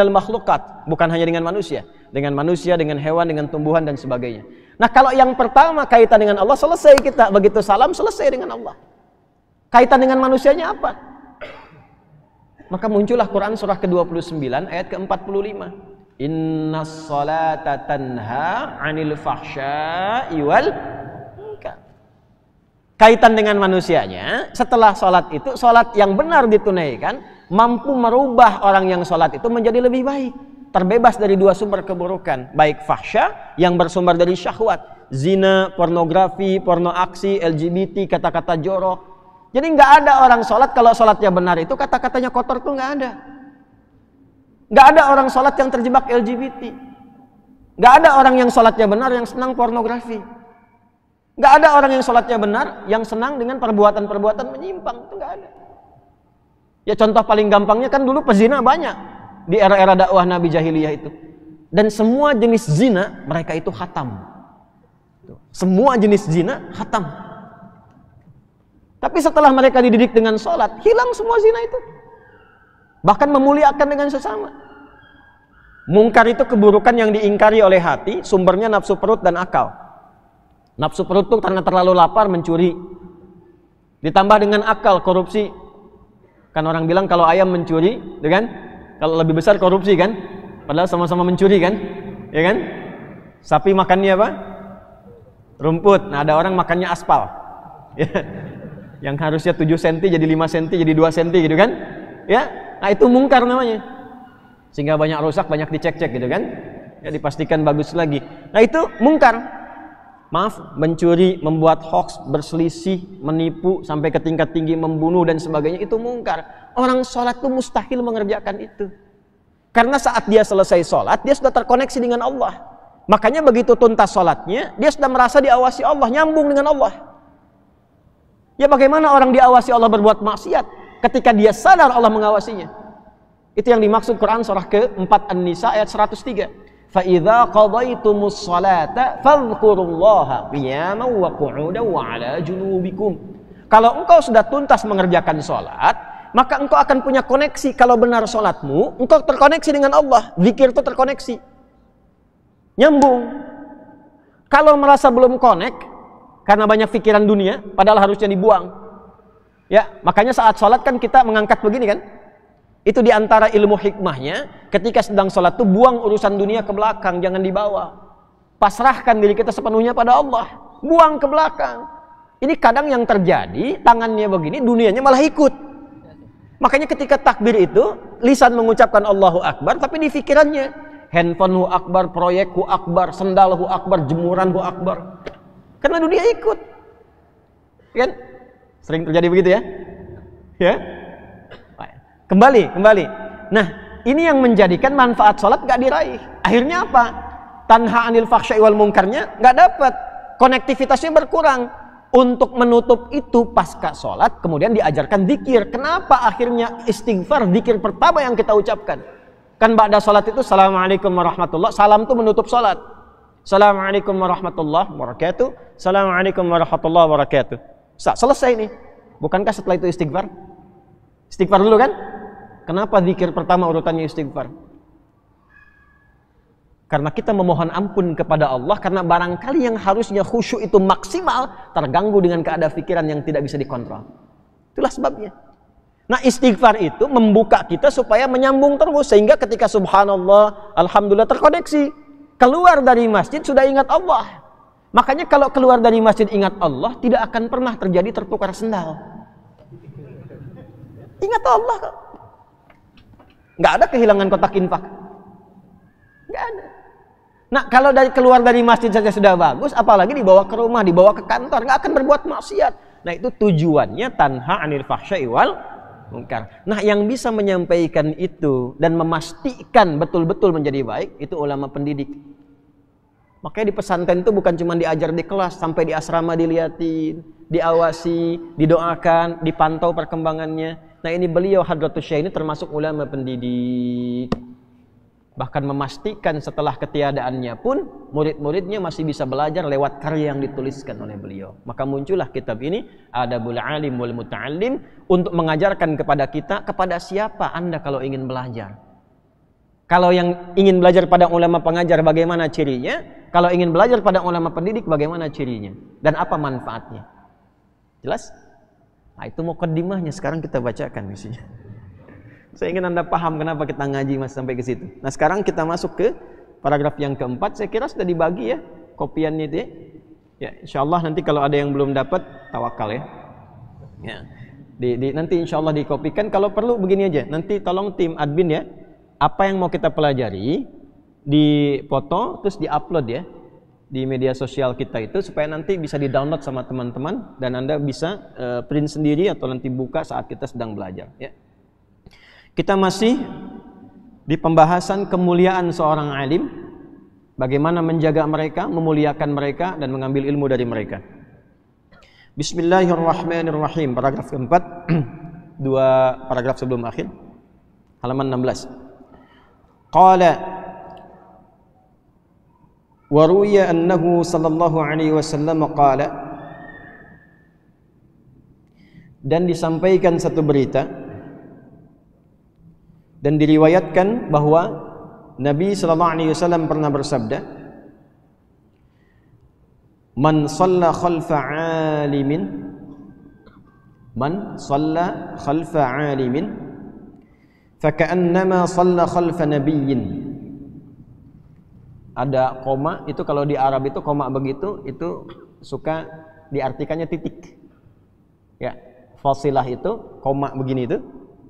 makhlukat, bukan hanya dengan manusia, dengan hewan, dengan tumbuhan dan sebagainya. Nah, kalau yang pertama kaitan dengan Allah, selesai kita, begitu salam selesai dengan Allah. Kaitan dengan manusianya apa? Maka muncullah Quran surah ke-29 ayat ke-45. Innas salata tanha 'anil fahsya'i wal munkar. Kaitan dengan manusianya, setelah sholat itu, sholat yang benar ditunaikan mampu merubah orang yang sholat itu menjadi lebih baik, terbebas dari dua sumber keburukan, baik fahsya yang bersumber dari syahwat, zina, pornografi, porno aksi, LGBT, kata-kata jorok. Jadi nggak ada orang sholat kalau sholatnya benar itu kata-katanya kotor tuh nggak ada. Nggak ada orang sholat yang terjebak LGBT. Nggak ada orang yang sholatnya benar yang senang pornografi. Nggak ada orang yang sholatnya benar yang senang dengan perbuatan-perbuatan menyimpang. Itu nggak ada. Ya contoh paling gampangnya kan dulu pezina banyak di era-era dakwah Nabi jahiliyah itu. Dan semua jenis zina mereka itu khatam. Semua jenis zina khatam. Tapi setelah mereka dididik dengan sholat, hilang semua zina itu. Bahkan memuliakan dengan sesama. Mungkar itu keburukan yang diingkari oleh hati, sumbernya nafsu perut dan akal. Nafsu perut itu karena terlalu lapar mencuri. Ditambah dengan akal, korupsi. Kan orang bilang kalau ayam mencuri, ya kan? Kalau lebih besar korupsi kan? Padahal sama-sama mencuri kan? Ya kan? Sapi makannya apa? Rumput. Nah, ada orang makannya aspal. Ya. Yang harusnya 7 cm jadi 5 cm jadi 2 cm gitu kan? Ya. Nah, itu mungkar namanya. Sehingga banyak rusak, banyak dicek-cek gitu kan? Ya, dipastikan bagus lagi. Nah, itu mungkar. Maaf, mencuri, membuat hoax, berselisih, menipu sampai ke tingkat tinggi, membunuh dan sebagainya, itu mungkar. Orang sholat itu mustahil mengerjakan itu. Karena saat dia selesai sholat, dia sudah terkoneksi dengan Allah. Makanya begitu tuntas sholatnya, dia sudah merasa diawasi Allah, nyambung dengan Allah. Ya bagaimana orang diawasi Allah berbuat maksiat ketika dia sadar Allah mengawasinya? Itu yang dimaksud Quran surah ke-4 An-Nisa ayat 103. فَإِذَا قَضَيْتُمُ الصَّلَاةَ فَاذْكُرُوا اللَّهَ قِيَامًا وَقُعُودًا وَعَلَى جُنُوبِكُمْ. Kalau engkau sudah tuntas mengerjakan sholat, maka engkau akan punya koneksi. Kalau benar sholatmu, engkau terkoneksi dengan Allah. Zikir itu terkoneksi, nyambung. Kalau merasa belum connect karena banyak pikiran dunia, padahal harusnya dibuang. Ya, makanya saat sholat kan kita mengangkat begini kan? Itu diantara ilmu hikmahnya, ketika sedang sholat tuh buang urusan dunia ke belakang, jangan dibawa. Pasrahkan diri kita sepenuhnya pada Allah, buang ke belakang. Ini kadang yang terjadi, tangannya begini, dunianya malah ikut. Makanya ketika takbir itu, lisan mengucapkan Allahu Akbar, tapi di pikirannya, handphone hu akbar, proyek hu akbar, sendal hu akbar, jemuran hu akbar. Karena dunia ikut. Kan? Sering terjadi begitu ya? Ya? Kembali. Nah, ini yang menjadikan manfaat sholat gak diraih. Akhirnya apa? Tanha anil fahsya'i wal munkarnya gak dapat. Konektivitasnya berkurang. Untuk menutup itu pasca sholat, kemudian diajarkan zikir. Kenapa akhirnya istighfar, zikir pertama yang kita ucapkan? Kan ba'da sholat itu, Assalamualaikum warahmatullah. Salam itu menutup sholat. Assalamualaikum warahmatullahi wabarakatuh. Assalamualaikum warahmatullahi wabarakatuh. Selesai nih. Bukankah setelah itu istighfar? Istighfar dulu kan? Kenapa zikir pertama urutannya istighfar? Karena kita memohon ampun kepada Allah, karena barangkali yang harusnya khusyuk itu maksimal terganggu dengan keadaan pikiran yang tidak bisa dikontrol. Itulah sebabnya. Nah, istighfar itu membuka kita supaya menyambung terus, sehingga ketika subhanallah, alhamdulillah terkoneksi. Keluar dari masjid sudah ingat Allah. Makanya kalau keluar dari masjid ingat Allah, tidak akan pernah terjadi tertukar sendal. Ingat Allah kok. Nggak ada kehilangan kotak infak. Nggak ada. Nah, kalau keluar dari masjid saja sudah bagus, apalagi dibawa ke rumah, dibawa ke kantor, nggak akan berbuat maksiat. Nah, itu tujuannya tanha anil fahsya'i wal munkar. Nah, yang bisa menyampaikan itu dan memastikan betul-betul menjadi baik, itu ulama pendidik. Makanya di pesantren itu bukan cuma diajar di kelas, sampai di asrama dilihatin, diawasi, didoakan, dipantau perkembangannya. Nah, ini beliau Hadratus Syekh ini termasuk ulama pendidik. Bahkan memastikan setelah ketiadaannya pun murid-muridnya masih bisa belajar lewat karya yang dituliskan oleh beliau. Maka muncullah kitab ini, Adabul Alim wal Muta'allim, untuk mengajarkan kepada kita, kepada siapa Anda kalau ingin belajar. Kalau yang ingin belajar pada ulama pengajar, bagaimana cirinya? Kalau ingin belajar pada ulama pendidik, bagaimana cirinya? Dan apa manfaatnya? Jelas? Nah, itu muqaddimahnya, sekarang kita bacakan isinya. Saya ingin Anda paham kenapa kita ngaji mas sampai ke situ. Nah, sekarang kita masuk ke paragraf yang keempat. Saya kira sudah dibagi ya kopiannya itu ya. Ya, insyaallah nanti kalau ada yang belum dapat, tawakal ya. Ya. Nanti insyaallah dikopikan. Kalau perlu begini aja. Nanti tolong tim admin ya. Apa yang mau kita pelajari dipoto terus diupload ya di media sosial kita itu, supaya nanti bisa di-download sama teman-teman dan Anda bisa print sendiri atau nanti buka saat kita sedang belajar ya. Kita masih di pembahasan kemuliaan seorang alim, bagaimana menjaga mereka, memuliakan mereka, dan mengambil ilmu dari mereka. Bismillahirrahmanirrahim. Paragraf keempat, dua paragraf sebelum akhir, halaman 16. Qala wa ruwiya annahu sallallahu alaihi wasallam qala, dan disampaikan satu berita dan diriwayatkan bahwa Nabi sallallahu alaihi wasallam pernah bersabda, "Man shalla khalfa 'alimin, man shalla khalfa 'alimin, faka'annama shalla khalfa nabiyyin." Ada koma, itu kalau di Arab itu koma begitu, itu suka diartikannya titik. Ya, fasilah itu koma begini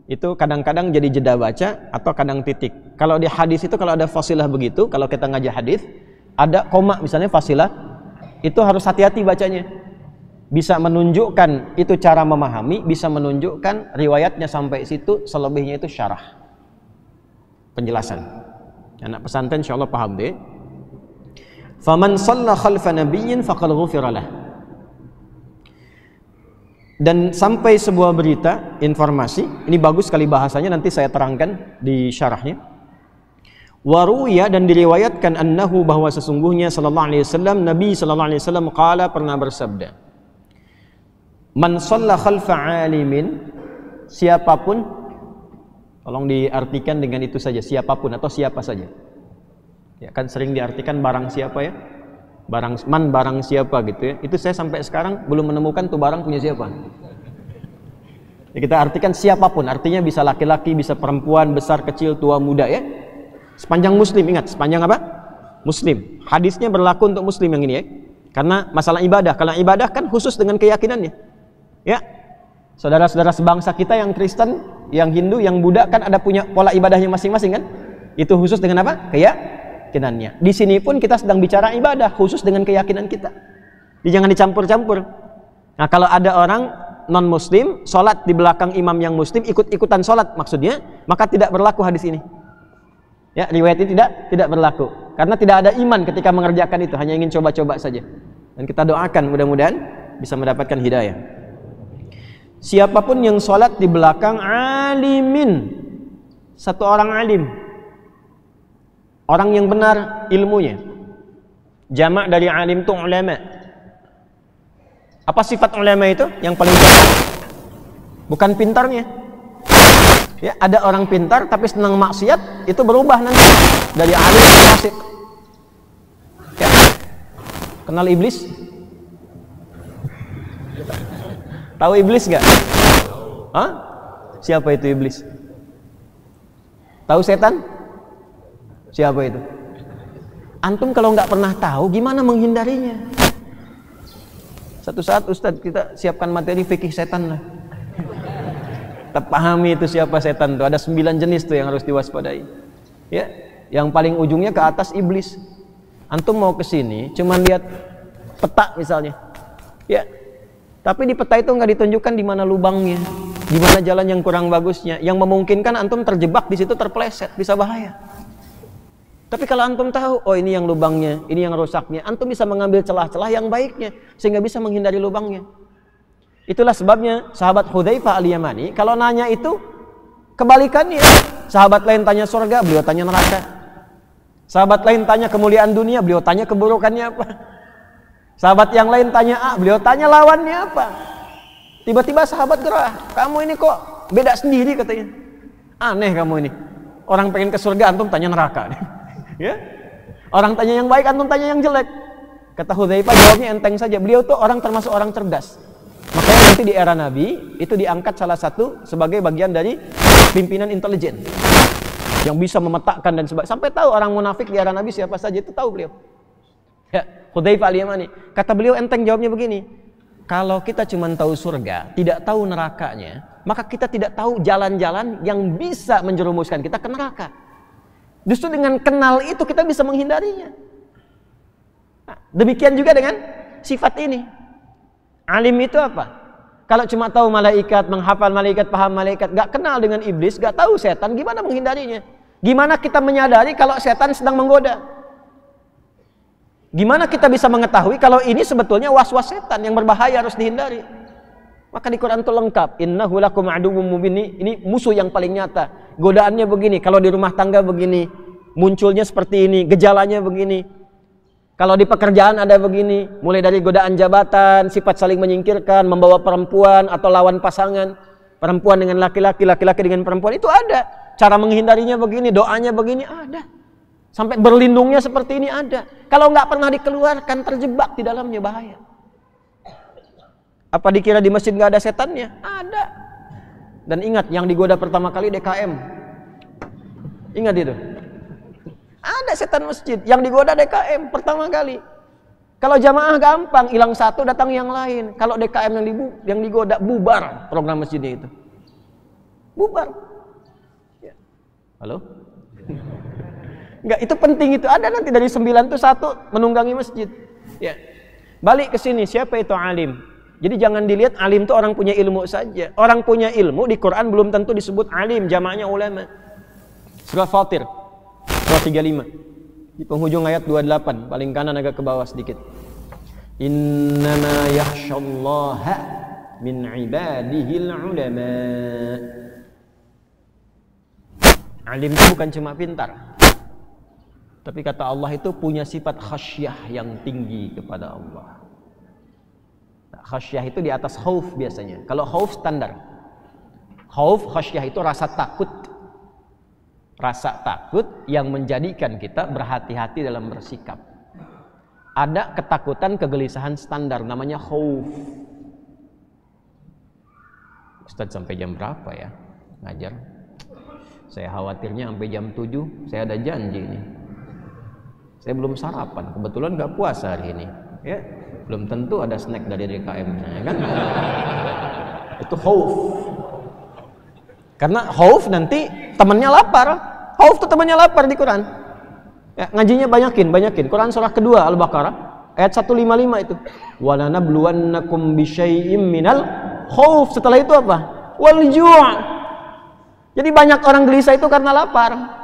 itu kadang-kadang jadi jeda baca atau kadang titik. Kalau di hadis itu kalau ada fasilah begitu, kalau kita ngaji hadis ada koma misalnya fasilah, itu harus hati-hati bacanya. Bisa menunjukkan itu cara memahami, bisa menunjukkan riwayatnya sampai situ, selebihnya itu syarah, penjelasan. Anak pesantren insyaallah paham deh. Faman shalla khalfa nabiyyin faqad ghufira lah. Dan sampai sebuah berita, informasi, ini bagus sekali bahasanya, nanti saya terangkan di syarahnya. Waruya, dan diriwayatkan annahu, bahwa sesungguhnya sallallahu alaihi wasallam, Nabi sallallahu alaihi wasallam qala, pernah bersabda, man shalla khalfa alimin, siapapun, tolong diartikan dengan itu saja, siapapun atau siapa saja. Ya kan sering diartikan barang siapa ya. Barang siapa gitu ya. Itu saya sampai sekarang belum menemukan tuh barang punya siapa. Ya, kita artikan siapapun, artinya bisa laki-laki, bisa perempuan, besar, kecil, tua, muda ya. Sepanjang muslim, ingat, sepanjang apa? Muslim. Hadisnya berlaku untuk muslim yang ini ya. Karena masalah ibadah, kalau ibadah kan khusus dengan keyakinannya. Ya. Saudara-saudara sebangsa kita yang Kristen, yang Hindu, yang Buddha kan ada punya pola ibadahnya masing-masing kan? Itu khusus dengan apa? Keyakinannya. Di sini pun kita sedang bicara ibadah khusus dengan keyakinan kita. Jadi jangan dicampur-campur. Nah, kalau ada orang non muslim sholat di belakang imam yang muslim, ikut-ikutan sholat maksudnya, maka tidak berlaku hadis ini. Ya, riwayat ini tidak berlaku. Karena tidak ada iman ketika mengerjakan itu, hanya ingin coba-coba saja. Dan kita doakan mudah-mudahan bisa mendapatkan hidayah. Siapapun yang sholat di belakang alimin, satu orang alim, orang yang benar ilmunya. Jamak dari alim itu ulama. Apa sifat ulama itu? Yang paling penting bukan pintarnya. Ya, ada orang pintar tapi senang maksiat, itu berubah nanti dari alim ke fasik. Ya. Kenal iblis? Tahu iblis gak? Hah? Siapa itu iblis? Tahu setan? Siapa itu? Antum kalau nggak pernah tahu, gimana menghindarinya? Satu saat Ustadz kita siapkan materi fikih setan lah. Kita pahami itu siapa setan tuh. Ada 9 jenis tuh yang harus diwaspadai. Ya, yang paling ujungnya ke atas iblis. Antum mau ke sini, cuman lihat peta misalnya. Ya, tapi di peta itu nggak ditunjukkan di mana lubangnya, di mana jalan yang kurang bagusnya, yang memungkinkan antum terjebak di situ, terpeleset, bisa bahaya. Tapi kalau antum tahu, oh ini yang lubangnya, ini yang rusaknya, antum bisa mengambil celah-celah yang baiknya, sehingga bisa menghindari lubangnya. Itulah sebabnya sahabat Hudzaifah al-Yamani, kalau nanya itu kebalikannya. Sahabat lain tanya surga, beliau tanya neraka. Sahabat lain tanya kemuliaan dunia, beliau tanya keburukannya apa. Sahabat yang lain tanya A, beliau tanya lawannya apa. Tiba-tiba sahabat gerah, kamu ini kok beda sendiri katanya. Aneh kamu ini. Orang pengen ke surga, antum tanya neraka. Ya? Orang tanya yang baik, antum tanya yang jelek. Kata Hudzaifah, jawabnya enteng saja. Beliau tuh orang termasuk orang cerdas. Makanya nanti di era Nabi itu diangkat salah satu sebagai bagian dari pimpinan intelijen yang bisa memetakan dan sebagainya. Sampai tahu orang munafik di era Nabi siapa saja, itu tahu beliau. Ya, Hudzaifah al-Yamani. Kata beliau enteng jawabnya begini. Kalau kita cuma tahu surga, tidak tahu nerakanya, maka kita tidak tahu jalan-jalan yang bisa menjerumuskan kita ke neraka. Justru dengan kenal itu kita bisa menghindarinya. Nah, demikian juga dengan sifat ini. Alim itu apa? Kalau cuma tahu malaikat, menghafal malaikat, paham malaikat, gak kenal dengan iblis, gak tahu setan, gimana menghindarinya? Gimana kita menyadari kalau setan sedang menggoda? Gimana kita bisa mengetahui kalau ini sebetulnya was-was setan yang berbahaya, harus dihindari? Maka di Quran itu lengkap. Innahu lakum aduwwum mubin. Ini musuh yang paling nyata. Godaannya begini, kalau di rumah tangga begini, munculnya seperti ini, gejalanya begini. Kalau di pekerjaan ada begini, mulai dari godaan jabatan, sifat saling menyingkirkan, membawa perempuan atau lawan pasangan, perempuan dengan laki-laki, laki-laki dengan perempuan, itu ada. Cara menghindarinya begini, doanya begini, ada. Sampai berlindungnya seperti ini ada. Kalau nggak pernah dikeluarkan, terjebak di dalamnya, bahaya. Apa dikira di masjid nggak ada setannya? Ada. Dan ingat, yang digoda pertama kali DKM. Ingat itu. Ada setan masjid. Yang digoda DKM pertama kali. Kalau jamaah gampang, hilang satu datang yang lain. Kalau DKM yang digoda, bubar program masjidnya itu. Bubar. Ya. Halo? Enggak, itu penting itu. Ada nanti dari 9 itu 1 menunggangi masjid. Ya. Balik ke sini, siapa itu alim? Jadi jangan dilihat alim itu orang punya ilmu saja. Orang punya ilmu di Quran belum tentu disebut alim, jamaahnya ulama. Surah Fatir, surah 35. Di penghujung ayat 28, paling kanan agak ke bawah sedikit. Innama yakhsyallaha min ibadihil ulama. Alim itu bukan cuma pintar. Tapi kata Allah itu punya sifat khasyah yang tinggi kepada Allah. Khasyah itu di atas khauf biasanya. Kalau khauf standar. Khauf, khasyah itu rasa takut. Rasa takut yang menjadikan kita berhati-hati dalam bersikap. Ada ketakutan, kegelisahan standar namanya khauf. Ustaz sampai jam berapa ya ngajar? Saya khawatirnya sampai jam 7. Saya ada janji nih. Saya belum sarapan, kebetulan nggak puasa hari ini, ya belum tentu ada snack dari DKM, ya kan? Itu khauf. Karena khauf nanti temannya lapar. Khauf tuh temannya lapar di Quran. Ya, ngajinya banyakin. Quran surah kedua Al-Baqarah ayat 155 itu. Walanabluwannakum bisyai'im minal khauf. Setelah itu apa? Wal ju'. Jadi banyak orang gelisah itu karena lapar.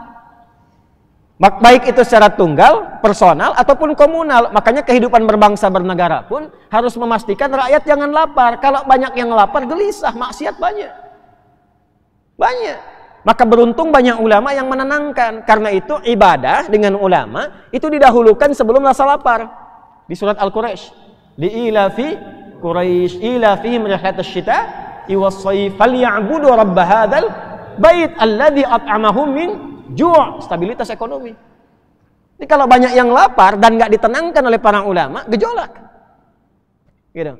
Baik itu secara tunggal, personal, ataupun komunal. Makanya kehidupan berbangsa bernegara pun harus memastikan rakyat jangan lapar. Kalau banyak yang lapar, gelisah, maksiat banyak. Banyak. Maka beruntung banyak ulama yang menenangkan. Karena itu ibadah dengan ulama itu didahulukan sebelum rasa lapar. Di surat Al-Quraisy. Li'ilafi Quraisy ilafihim rihlatasy syita'i was-shayf falya'budu rabb hadzal bait alladzi at'amahum min ju', stabilitas ekonomi. Ini kalau banyak yang lapar dan nggak ditenangkan oleh para ulama, gejolak. Gitu.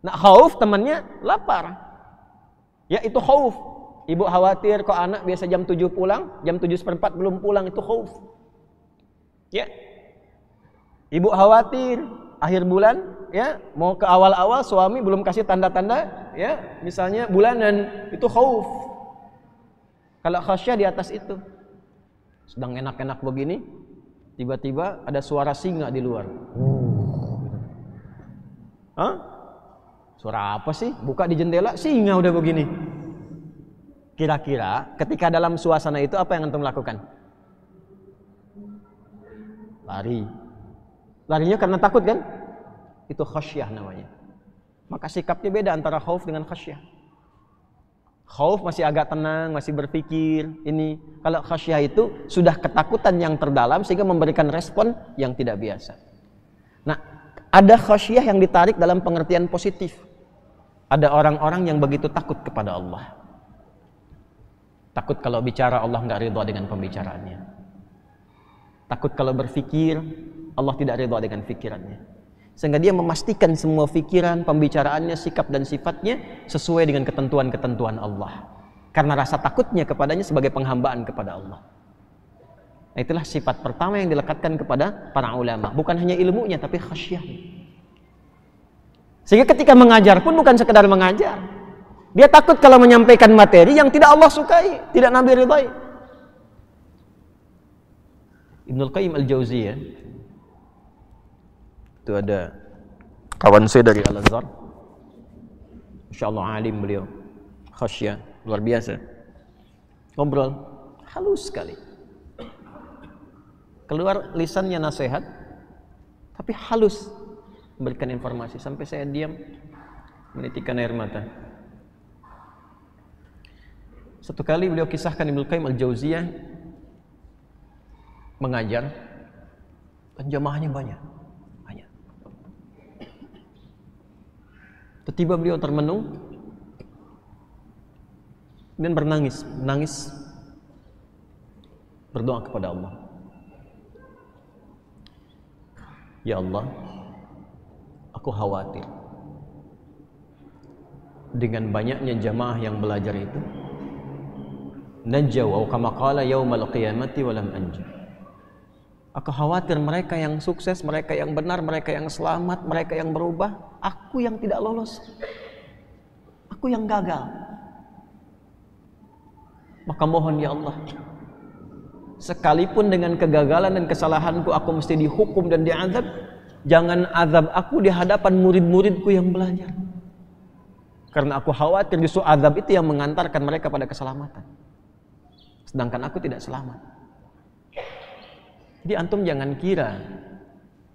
Nah, khauf temannya lapar. Ya itu khauf. Ibu khawatir kok anak biasa jam 7 pulang, jam 7:15 belum pulang, itu khauf. Ya. Ibu khawatir akhir bulan, ya, mau ke awal-awal suami belum kasih tanda-tanda, ya, misalnya bulanan, itu khauf. Kalau khasyah di atas itu. Sedang enak-enak begini, tiba-tiba ada suara singa di luar. Hah? Suara apa sih? Buka di jendela, singa udah begini. Kira-kira ketika dalam suasana itu apa yang antum lakukan? Lari. Larinya karena takut kan? Itu khasyah namanya. Maka sikapnya beda antara khauf dengan khasyah. Khauf masih agak tenang, masih berpikir. Ini kalau khasyah itu sudah ketakutan yang terdalam sehingga memberikan respon yang tidak biasa. Nah, ada khasyah yang ditarik dalam pengertian positif. Ada orang-orang yang begitu takut kepada Allah. Takut kalau bicara Allah nggak ridha dengan pembicaraannya. Takut kalau berpikir Allah tidak ridha dengan pikirannya. Sehingga dia memastikan semua pikiran, pembicaraannya, sikap dan sifatnya sesuai dengan ketentuan-ketentuan Allah. Karena rasa takutnya kepadanya sebagai penghambaan kepada Allah. Nah, itulah sifat pertama yang dilekatkan kepada para ulama. Bukan hanya ilmunya, tapi khasyah. Sehingga ketika mengajar pun bukan sekedar mengajar. Dia takut kalau menyampaikan materi yang tidak Allah sukai, tidak Nabi ridhai. Ibnul Qayyim Al-Jauziyah, itu ada kawan saya dari Al-Azhar, Masya Allah alim beliau, khasyah, luar biasa. Ngobrol, halus sekali. Keluar lisannya nasihat, tapi halus memberikan informasi. Sampai saya diam, menitikkan air mata. Satu kali beliau kisahkan Ibnul Qayyim Al-Jauziyah mengajar, dan jamaahnya banyak. Tiba-tiba beliau termenung dan menangis berdoa kepada Allah. Ya Allah, aku khawatir dengan banyaknya jamaah yang belajar itu, najjaw atau kama qala yaumal qiyamati wa lam anjah. Aku khawatir mereka yang sukses, mereka yang benar, mereka yang selamat, mereka yang berubah, aku yang tidak lolos, aku yang gagal. Maka mohon ya Allah, sekalipun dengan kegagalan dan kesalahanku aku mesti dihukum dan diazab, jangan azab aku di hadapan murid-muridku yang belajar. Karena aku khawatir justru azab itu yang mengantarkan mereka pada keselamatan, sedangkan aku tidak selamat. Jadi antum jangan kira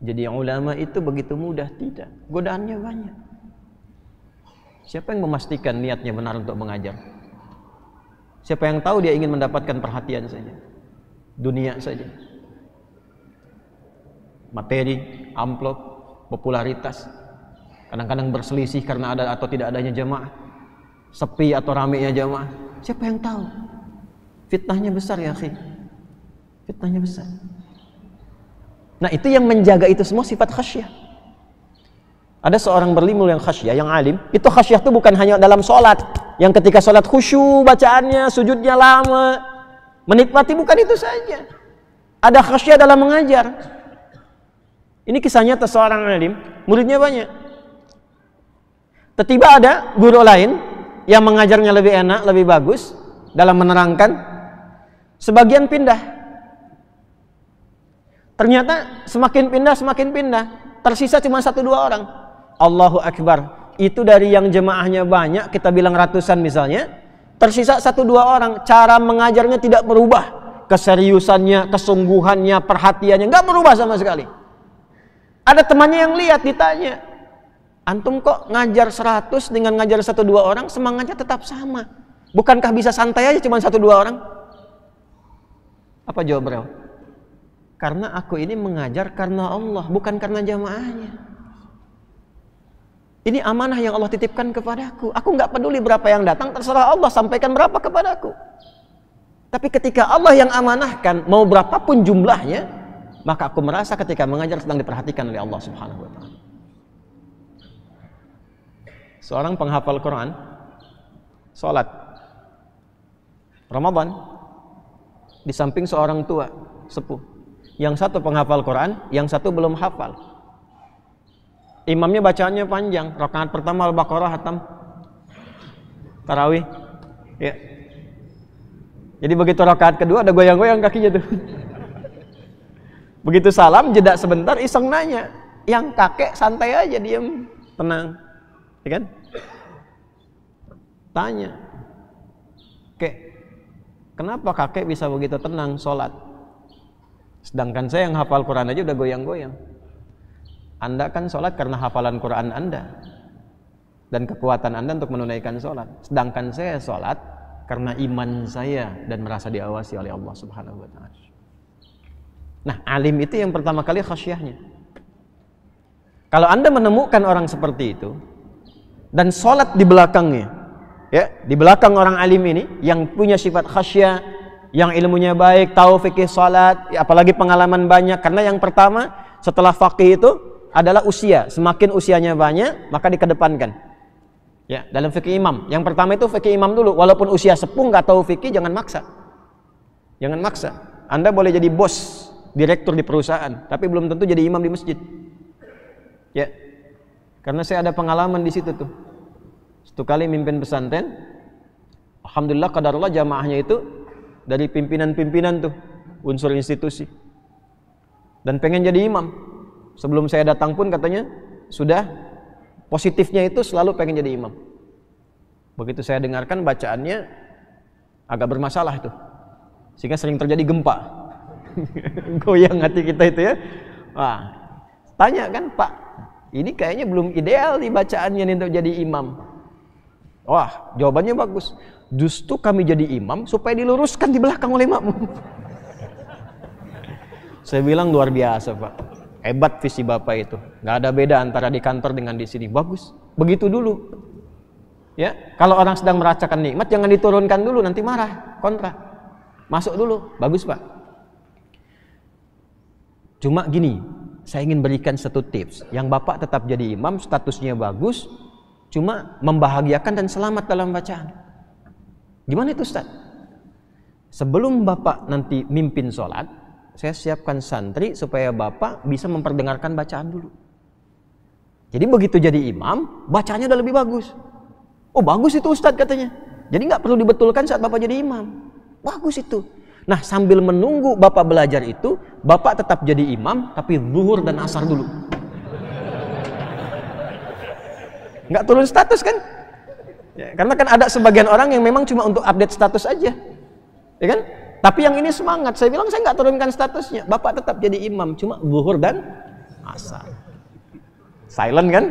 jadi ulama itu begitu mudah, tidak. Godaannya banyak. Siapa yang memastikan niatnya benar untuk mengajar? Siapa yang tahu dia ingin mendapatkan perhatian saja, dunia saja, materi, amplop, popularitas. Kadang-kadang berselisih karena ada atau tidak adanya jamaah, sepi atau ramainya jamaah. Siapa yang tahu? Fitnahnya besar ya akhi, fitnahnya besar. Nah, itu yang menjaga itu semua sifat khasyah. Ada seorang berlimul yang khasyah, yang alim. Itu khasyah itu bukan hanya dalam sholat, yang ketika sholat khusyuk bacaannya, sujudnya lama, menikmati, bukan itu saja. Ada khasyah dalam mengajar. Ini kisahnya seorang alim, muridnya banyak. Tiba-tiba ada guru lain yang mengajarnya lebih enak, lebih bagus dalam menerangkan. Sebagian pindah. Ternyata semakin pindah, tersisa cuma 1-2 orang. Allahu Akbar. Itu dari yang jemaahnya banyak, kita bilang ratusan misalnya, tersisa 1-2 orang. Cara mengajarnya tidak berubah. Keseriusannya, kesungguhannya, perhatiannya, nggak berubah sama sekali. Ada temannya yang lihat, ditanya, antum kok ngajar 100 dengan ngajar 1-2 orang, semangatnya tetap sama. Bukankah bisa santai aja cuma 1-2 orang? Apa jawab beliau? Karena aku ini mengajar karena Allah, bukan karena jamaahnya. Ini amanah yang Allah titipkan kepadaku. Aku nggak peduli berapa yang datang, terserah Allah sampaikan berapa kepadaku. Tapi ketika Allah yang amanahkan, mau berapapun jumlahnya, maka aku merasa ketika mengajar sedang diperhatikan oleh Allah Subhanahu wa Ta'ala. Seorang penghafal Quran, sholat Ramadan, di samping seorang tua sepuh. Yang satu penghafal Quran, yang satu belum hafal. Imamnya bacaannya panjang. Rakaat pertama Al-Baqarah hatam. Tarawih. Ya. Jadi begitu rakaat kedua ada goyang-goyang kakinya tuh. Begitu salam, jeda sebentar, iseng nanya. Yang kakek santai aja, diem, tenang. Ya kan? Tanya. Kek, kenapa kakek bisa begitu tenang sholat? Sedangkan saya yang hafal Quran aja udah goyang-goyang. Anda kan sholat karena hafalan Quran Anda. dan kekuatan Anda untuk menunaikan sholat. Sedangkan saya sholat karena iman saya dan merasa diawasi oleh Allah Subhanahu wa Ta'ala. Nah, alim itu yang pertama kali khasyahnya. Kalau Anda menemukan orang seperti itu dan sholat di belakangnya, ya, di belakang orang alim ini yang punya sifat khasyah, yang ilmunya baik, tahu fikih sholat, ya, apalagi pengalaman banyak. Karena yang pertama setelah faqih itu adalah usia. Semakin usianya banyak, maka dikedepankan. Ya, dalam fikih imam, yang pertama itu fikih imam dulu. Walaupun usia sepuh nggak tahu fikih, jangan maksa. Jangan maksa. Anda boleh jadi bos, direktur di perusahaan, tapi belum tentu jadi imam di masjid. Ya, karena saya ada pengalaman di situ tuh. Satu kali mimpin pesantren, alhamdulillah qadarullah jamaahnya itu dari pimpinan-pimpinan tuh, unsur institusi. Dan pengen jadi imam. Sebelum saya datang pun katanya sudah positifnya itu selalu pengen jadi imam. Begitu saya dengarkan bacaannya agak bermasalah itu, sehingga sering terjadi gempa. Goyang hati kita itu ya. Wah, tanya kan, Pak, ini kayaknya belum ideal nih bacaannya nih untuk jadi imam. Wah, jawabannya bagus. Justru kami jadi imam supaya diluruskan di belakang oleh makmum. Saya bilang luar biasa, Pak. Hebat visi Bapak itu. Nggak ada beda antara di kantor dengan di sini. Bagus. Begitu dulu. Ya, kalau orang sedang merasakan nikmat jangan diturunkan dulu, nanti marah, kontra. Masuk dulu. Bagus, Pak. Cuma gini, saya ingin berikan satu tips. Yang Bapak tetap jadi imam, statusnya bagus, cuma membahagiakan dan selamat dalam bacaan. Gimana itu, Ustaz? Sebelum Bapak nanti mimpin sholat, saya siapkan santri supaya Bapak bisa memperdengarkan bacaan dulu. Jadi begitu jadi imam, bacanya udah lebih bagus. Oh, bagus itu Ustadz katanya. Jadi nggak perlu dibetulkan saat Bapak jadi imam. Bagus itu. Nah, sambil menunggu Bapak belajar itu, Bapak tetap jadi imam, tapi zuhur dan asar dulu. Nggak turun status kan? Ya, karena kan ada sebagian orang yang memang cuma untuk update status aja. Ya kan? Tapi yang ini semangat. Saya bilang saya nggak turunkan statusnya. Bapak tetap jadi imam, cuma zuhur dan asar. Silent kan?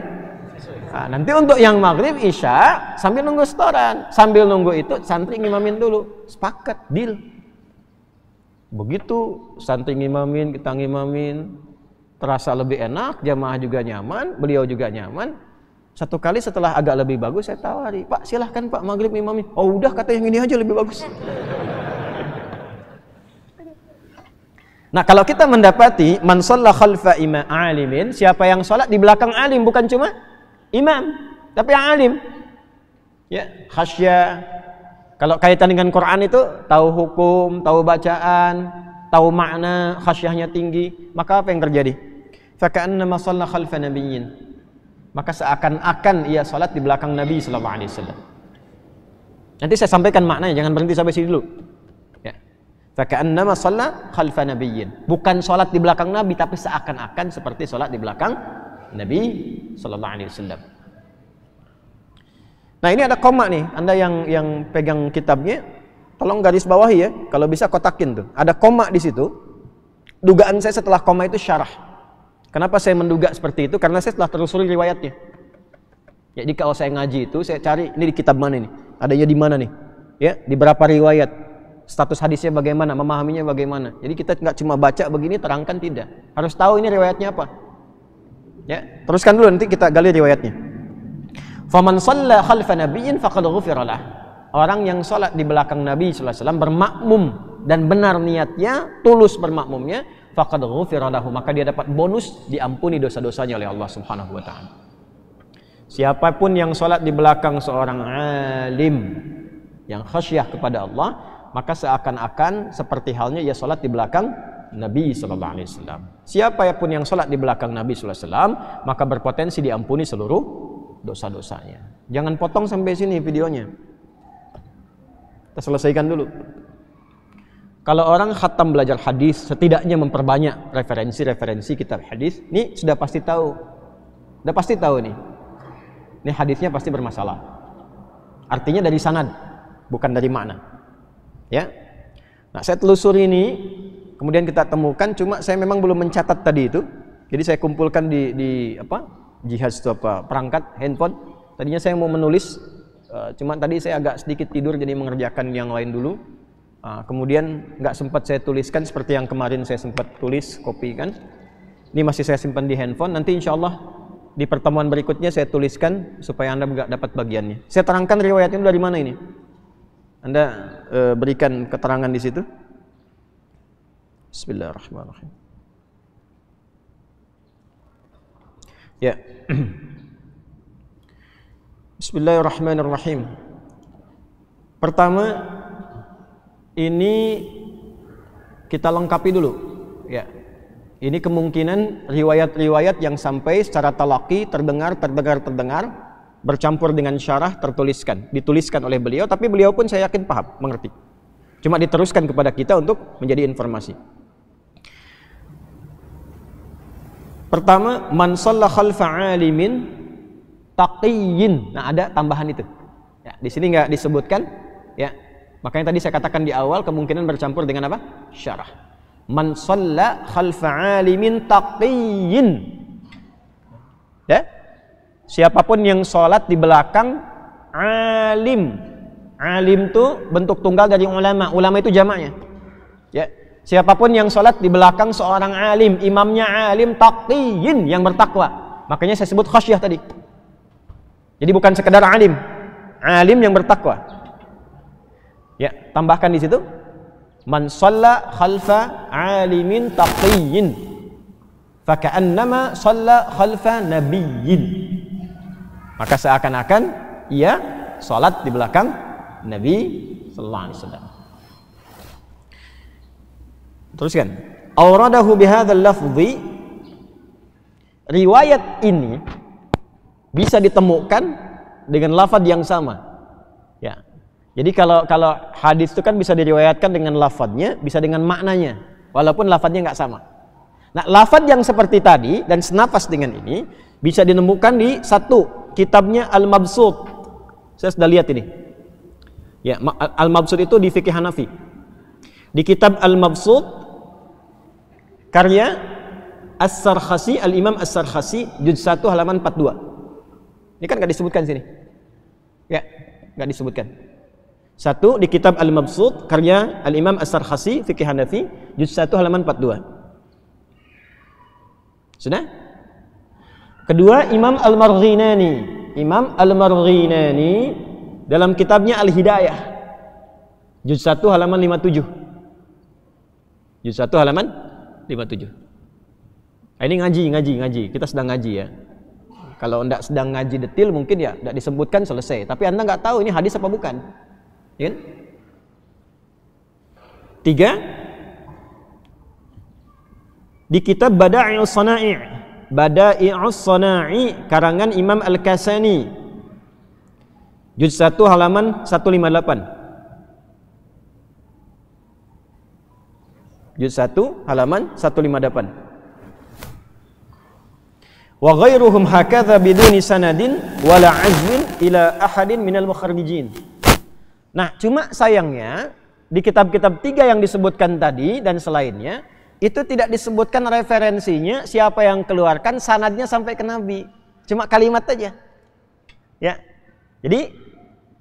Nah, nanti untuk yang maghrib, isya, sambil nunggu setoran. Sambil nunggu itu, santri ngimamin dulu. Sepakat, deal. Begitu santri ngimamin, kita ngimamin, terasa lebih enak, jamaah juga nyaman, beliau juga nyaman. Satu kali setelah agak lebih bagus, saya tawari, Pak silahkan Pak maghrib ngimamin. Oh udah, kata yang ini aja lebih bagus. Nah, kalau kita mendapati man shalla khalfa imam alimin, siapa yang sholat di belakang alim, bukan cuma imam, tapi yang alim. Ya, khasyah. Kalau kaitan dengan Quran itu tahu hukum, tahu bacaan, tahu makna, khasyahnya tinggi, maka apa yang terjadi? Fa ka'annama shalla khalfa nabiyyin. Maka seakan-akan ia sholat di belakang Nabi sallallahu alaihi wasallam. Nanti saya sampaikan maknanya, jangan berhenti sampai sini dulu. Faka'annama shalla khalfa nabiyyin. Bukan sholat di belakang Nabi, tapi seakan-akan seperti sholat di belakang Nabi sallallahu alaihi wasallam. Nah, ini ada koma nih. Anda yang pegang kitabnya, tolong garis bawahi ya. Kalau bisa kotakin tuh. Ada koma di situ. Dugaan saya setelah koma itu syarah. Kenapa saya menduga seperti itu? Karena saya telah telusuri riwayatnya. Jadi kalau saya ngaji itu, saya cari ini di kitab mana nih? Adanya di mana nih? Ya, di berapa riwayat? Status hadisnya bagaimana, memahaminya bagaimana. Jadi kita nggak cuma baca begini, terangkan, tidak. Harus tahu ini riwayatnya apa. Ya, teruskan dulu, nanti kita gali riwayatnya. Faman shalla khalfa nabiyyin faqad ghufira lah. Orang yang sholat di belakang Nabi sallallahu alaihi wasallam bermakmum dan benar niatnya, tulus bermakmumnya, faqad ghufira lahu, maka dia dapat bonus diampuni dosa-dosanya oleh Allah Subhanahu wa taala. Siapapun yang sholat di belakang seorang alim yang khasyah kepada Allah, maka seakan-akan seperti halnya ia sholat di belakang Nabi sallallahu alaihi wasallam. Siapapun yang sholat di belakang Nabi sallallahu alaihi wasallam, maka berpotensi diampuni seluruh dosa-dosanya. Jangan potong sampai sini videonya. Kita selesaikan dulu. Kalau orang khatam belajar hadis, setidaknya memperbanyak referensi-referensi kitab hadis, ini sudah pasti tahu. Sudah pasti tahu nih. Ini hadisnya pasti bermasalah. Artinya dari sanad, bukan dari makna. Ya. Nah, saya telusuri ini, kemudian kita temukan, cuma saya memang belum mencatat tadi itu. Jadi saya kumpulkan di apa? Jihaz itu apa? Perangkat handphone. Tadinya saya mau menulis, cuma tadi saya agak sedikit tidur jadi mengerjakan yang lain dulu. Kemudian nggak sempat saya tuliskan seperti yang kemarin saya sempat tulis, copy kan. Ini masih saya simpan di handphone. Nanti insya Allah di pertemuan berikutnya saya tuliskan supaya Anda nggak dapat bagiannya. Saya terangkan riwayatnya dari mana ini. Anda berikan keterangan di situ. Bismillahirrahmanirrahim. Ya. Bismillahirrahmanirrahim. Pertama, ini kita lengkapi dulu. Ya. Ini kemungkinan riwayat-riwayat yang sampai secara talaqi terdengar, bercampur dengan syarah dituliskan oleh beliau, tapi beliau pun saya yakin paham, mengerti. Cuma diteruskan kepada kita untuk menjadi informasi. Pertama, man shalla khalfa alimin taqiyyin. Nah, ada tambahan itu. Ya, di sini nggak disebutkan, ya. Makanya tadi saya katakan di awal kemungkinan bercampur dengan apa? Syarah. Man shalla khalfa alimin taqiyyin. Ya. Siapapun yang sholat di belakang alim. Alim itu bentuk tunggal dari ulama. Ulama itu jamaknya. Ya. Siapapun yang sholat di belakang seorang alim, imamnya alim taqiyyin, yang bertakwa. Makanya saya sebut khasyah tadi. Jadi bukan sekedar alim, alim yang bertakwa. Ya, tambahkan di situ. Man shalla khalfa alimin taqiyyin faka'annama shalla khalfa nabiyyin. Maka seakan-akan ia salat di belakang Nabi sallallahu alaihi wasallam. Teruskan. Awradahu bihadzal lafzi. Riwayat ini bisa ditemukan dengan lafaz yang sama. Ya. Jadi kalau hadis itu kan bisa diriwayatkan dengan lafadznya, bisa dengan maknanya, walaupun lafadznya nggak sama. Nah, lafadz yang seperti tadi dan senafas dengan ini bisa ditemukan di satu kitabnya Al-Mabsut. Saya sudah lihat ini. Ya, Al-Mabsut itu di fikih Hanafi. Di kitab Al-Mabsut karya As-Sarkhasi, Al-Imam As-Sarkhasi, juz 1 halaman 42. Ini kan nggak disebutkan sini. Ya, nggak disebutkan. Satu di kitab Al-Mabsut karya Al-Imam As-Sarkhasi fikih Hanafi, juz 1 halaman 42. Sudah? Kedua, Imam Al-Marghinani. Imam Al-Marghinani dalam kitabnya Al-Hidayah, juz 1 halaman 57. Juz 1 halaman 57. Nah, ini ngaji. Kita sedang ngaji ya. Kalau anda sedang ngaji detail mungkin ya tidak disebutkan selesai. Tapi anda nggak tahu ini hadis apa bukan. Ya? Tiga, di kitab Bada'i'us Sana'i karangan Imam Al-Kasani, juz 1 halaman 158. Juz 1 halaman 158. Wa ghairuhum hakadha biduni sanadin wala azmin ila ahadin minal mukharrijin. Nah, cuma sayangnya di kitab-kitab tiga yang disebutkan tadi dan selainnya itu tidak disebutkan referensinya, siapa yang keluarkan, sanadnya sampai ke Nabi. Cuma kalimat aja. Ya. Jadi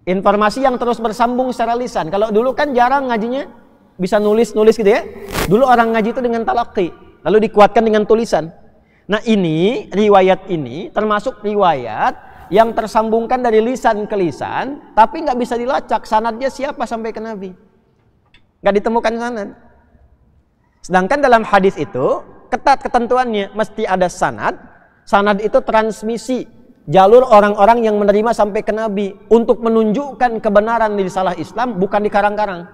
informasi yang terus bersambung secara lisan. Kalau dulu kan jarang ngajinya bisa nulis-nulis gitu ya. Dulu orang ngaji itu dengan talaqi, lalu dikuatkan dengan tulisan. Nah, ini riwayat ini termasuk riwayat yang tersambungkan dari lisan ke lisan, tapi nggak bisa dilacak sanadnya siapa sampai ke Nabi. Nggak ditemukan sanad. Sedangkan dalam hadis itu ketat ketentuannya, mesti ada sanad. Sanad itu transmisi jalur orang-orang yang menerima sampai ke Nabi untuk menunjukkan kebenaran di risalah Islam, bukan di karang-karang.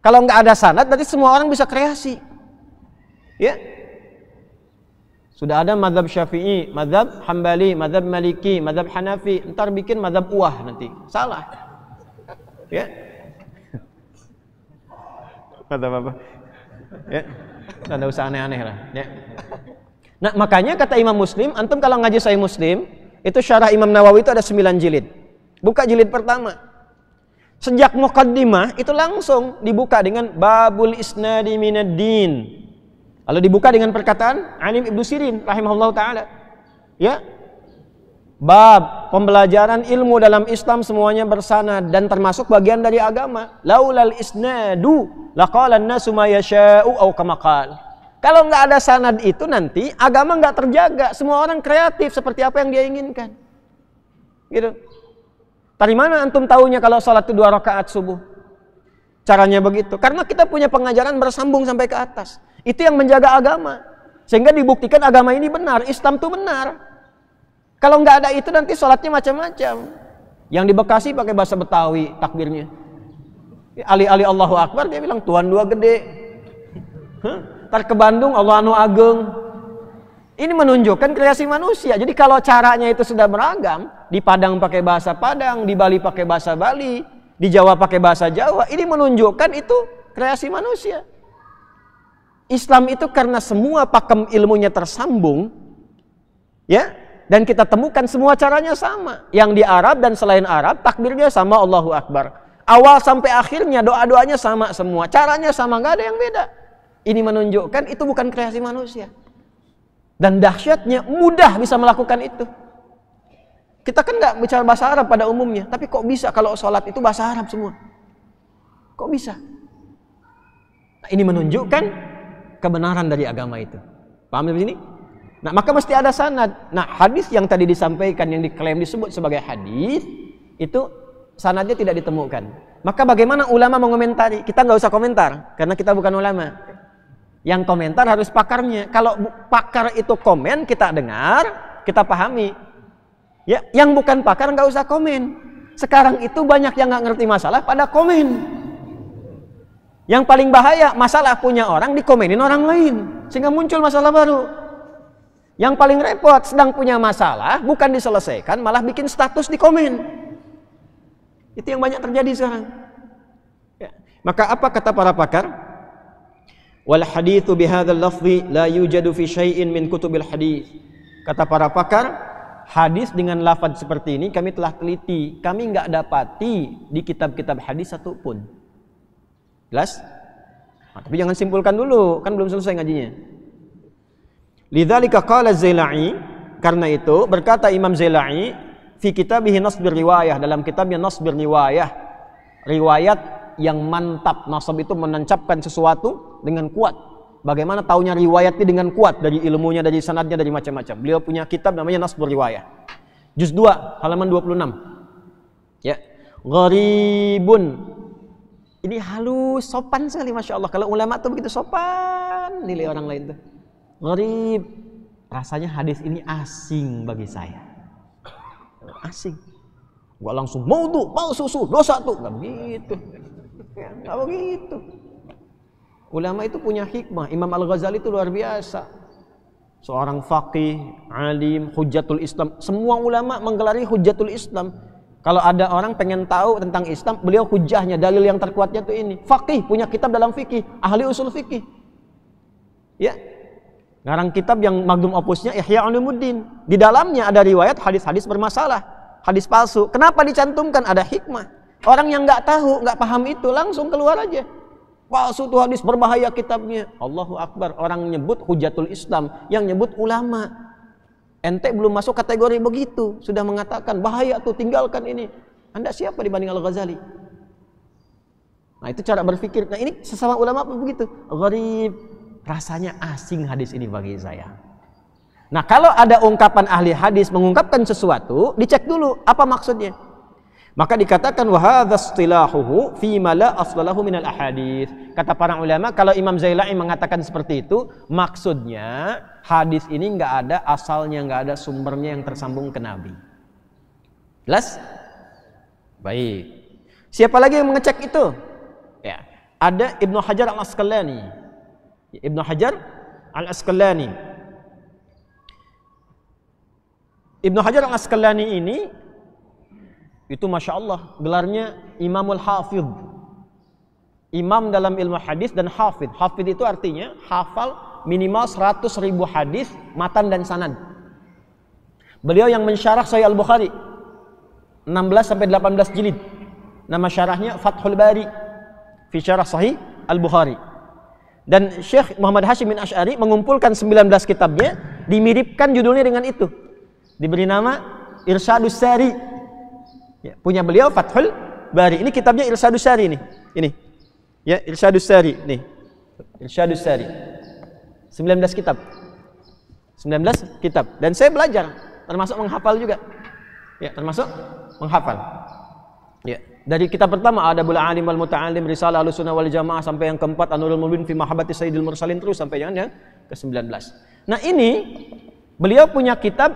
Kalau nggak ada sanad, berarti semua orang bisa kreasi. Ya. Sudah ada mazhab Syafi'i, mazhab Hambali, mazhab Maliki, mazhab Hanafi, ntar bikin mazhab Uwah nanti. Salah. Ya. Mazhab apa? Ya. Tidak usah aneh-aneh lah, ya. Nah, makanya kata Imam Muslim, antum kalau ngaji Sahih Muslim, itu syarah Imam Nawawi itu ada 9 jilid. Buka jilid pertama. Sejak muqaddimah itu langsung dibuka dengan babul isnadi minad din. Lalu dibuka dengan perkataan Alim Ibnu Sirin rahimahullah taala. Ya. Bab pembelajaran ilmu dalam Islam semuanya bersanad dan termasuk bagian dari agama. Laulal isnadu laqala an-nasu ma yasha'u aw kama qala. Kalau nggak ada sanad itu nanti agama nggak terjaga. Semua orang kreatif seperti apa yang dia inginkan. Gitu. Dari mana antum tahunya kalau sholat itu 2 rakaat subuh? Caranya begitu. Karena kita punya pengajaran bersambung sampai ke atas. Itu yang menjaga agama. Sehingga dibuktikan agama ini benar. Islam itu benar. Kalau nggak ada itu nanti sholatnya macam-macam. Yang di Bekasi pakai bahasa Betawi takbirnya. Ali-ali Allahu Akbar dia bilang Tuhan dua gede. Ntar ke Bandung Allah anu ageng. Ini menunjukkan kreasi manusia. Jadi kalau caranya itu sudah beragam, di Padang pakai bahasa Padang, di Bali pakai bahasa Bali, di Jawa pakai bahasa Jawa, ini menunjukkan itu kreasi manusia. Islam itu karena semua pakem ilmunya tersambung, ya, dan kita temukan semua caranya sama. Yang di Arab dan selain Arab takbirnya sama Allahu Akbar. Awal sampai akhirnya doa-doanya sama semua. Caranya sama, nggak ada yang beda. Ini menunjukkan itu bukan kreasi manusia. Dan dahsyatnya mudah bisa melakukan itu. Kita kan nggak bicara bahasa Arab pada umumnya, tapi kok bisa kalau sholat itu bahasa Arab semua? Kok bisa? Nah, ini menunjukkan kebenaran dari agama itu. Paham di sini? Nah, maka mesti ada sanad. Nah, hadis yang tadi disampaikan yang diklaim disebut sebagai hadis itu sanadnya tidak ditemukan. Maka bagaimana ulama mengomentari? Kita nggak usah komentar karena kita bukan ulama. Yang komentar harus pakarnya. Kalau pakar itu komen, kita dengar, kita pahami. Ya, yang bukan pakar nggak usah komen. Sekarang itu banyak yang nggak ngerti masalah pada komen. Yang paling bahaya masalah punya orang dikomenin orang lain sehingga muncul masalah baru. Yang paling repot sedang punya masalah bukan diselesaikan malah bikin status di komen. Itu yang banyak terjadi sekarang. Ya. Maka apa kata para pakar? Wal haditsu bihadzal lafzi la yujadu fi syai'in min kutubil hadits. Kata para pakar, hadis dengan lafaz seperti ini kami telah teliti, kami enggak dapati di kitab-kitab hadis satupun. Jelas? Nah, tapi jangan simpulkan dulu, kan belum selesai ngajinya. Lidzalika qala Az-Zailai, karena itu berkata Imam Zailai fi kitabih Nasbur Riwayah, dalam kitabnya Nasbur Riwayah, riwayat yang mantap. Nasab itu menancapkan sesuatu dengan kuat. Bagaimana taunya riwayatnya dengan kuat, dari ilmunya, dari sanadnya, dari macam-macam. Beliau punya kitab namanya Nasbur Riwayah. Juz 2 halaman 26. Ya. Gharibun. Ini halus, sopan sekali, Masya Allah. Kalau ulama tuh begitu sopan nilai orang lain tuh. Gharib. Rasanya hadis ini asing bagi saya. Asing. Gua langsung maudhu, palsu, dosa tuh. Gak begitu. Ya, gak begitu. Ulama itu punya hikmah. Imam Al-Ghazali itu luar biasa. Seorang faqih, alim, hujjatul Islam. Semua ulama menggelari hujjatul Islam. Kalau ada orang pengen tahu tentang Islam, beliau hujahnya, dalil yang terkuatnya itu ini. Faqih, punya kitab dalam fikih, ahli usul fikih. Ya. Ngarang kitab yang magnum opusnya Ihya Ulumuddin. Di dalamnya ada riwayat hadis-hadis bermasalah, hadis palsu. Kenapa dicantumkan? Ada hikmah. Orang yang nggak tahu, nggak paham itu langsung keluar aja. Palsu itu hadis berbahaya kitabnya. Allahu Akbar. Orang nyebut hujjatul Islam, yang nyebut ulama. Ente belum masuk kategori begitu, sudah mengatakan bahaya tuh, tinggalkan ini. Anda siapa dibanding Al-Ghazali? Nah, itu cara berpikir. Nah, ini sesama ulama begitu. Gharib, rasanya asing hadis ini bagi saya. Nah, kalau ada ungkapan ahli hadis mengungkapkan sesuatu, dicek dulu apa maksudnya. Maka dikatakan wa hadza istilahuhu fi ma la aslalahu minal ahadits. Kata para ulama, kalau Imam Zailai mengatakan seperti itu, maksudnya hadis ini enggak ada asalnya, enggak ada sumbernya yang tersambung ke Nabi. Jelas? Baik. Siapa lagi yang mengecek itu? Ya, ada Ibnu Hajar Al-Asqalani. Ibnu Hajar Al-Asqalani. Ibnu Hajar Al-Asqalani ini itu Masya Allah gelarnya Imamul Hafidh, imam dalam ilmu hadis dan hafidh. Hafidh itu artinya hafal minimal 100.000 hadis matan dan sanad. Beliau yang mensyarah Sahih Al-Bukhari 16-18 jilid. Nama syarahnya Fathul Bari fi syarah Sahih Al-Bukhari. Dan Syekh Muhammad Hashim bin Asy'ari mengumpulkan 19 kitabnya, dimiripkan judulnya dengan itu. Diberi nama Irsyadus Sari. Ya, punya beliau Fathul Bari. Ini kitabnya Irsyadus Sari nih. Ini. Ya, Irsyadus Sari nih. Irsyadus Sari. 19 kitab. 19 kitab. Dan saya belajar, termasuk menghafal juga. Ya, termasuk menghafal. Ya, dari kitab pertama Adabul Alim wal Muta'allim, Risalah Ahlussunnah wal Jamaah, sampai yang keempat An-Nurul Mubin fi Mahabbati Sayyidil Mursalin, terus sampai yang ke-19. Nah, ini beliau punya kitab.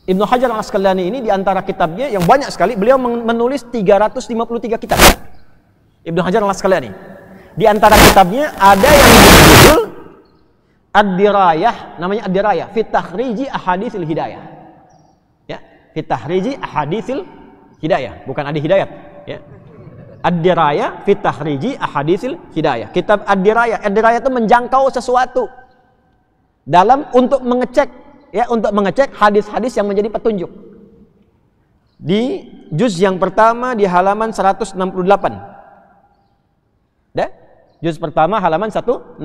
Ibnu Hajar Al-Asqalani ini di antara kitabnya yang banyak sekali, beliau menulis 353 kitab. Ibnu Hajar Al-Asqalani. Di antara kitabnya ada yang berjudul Ad-Dirayah, namanya Ad-Dirayah fi Takhriji Ahaditsil Hidayah. Ya, fi Takhriji Ahaditsil Hidayah, bukan Adi Hidayat, ya. Ad-Dirayah fi Takhriji Ahaditsil Hidayah. Kitab Ad-Dirayah, Ad-Dirayah itu menjangkau sesuatu untuk mengecek hadis-hadis yang menjadi petunjuk. Di juz yang pertama di halaman 168. Dah? Juz pertama halaman 168.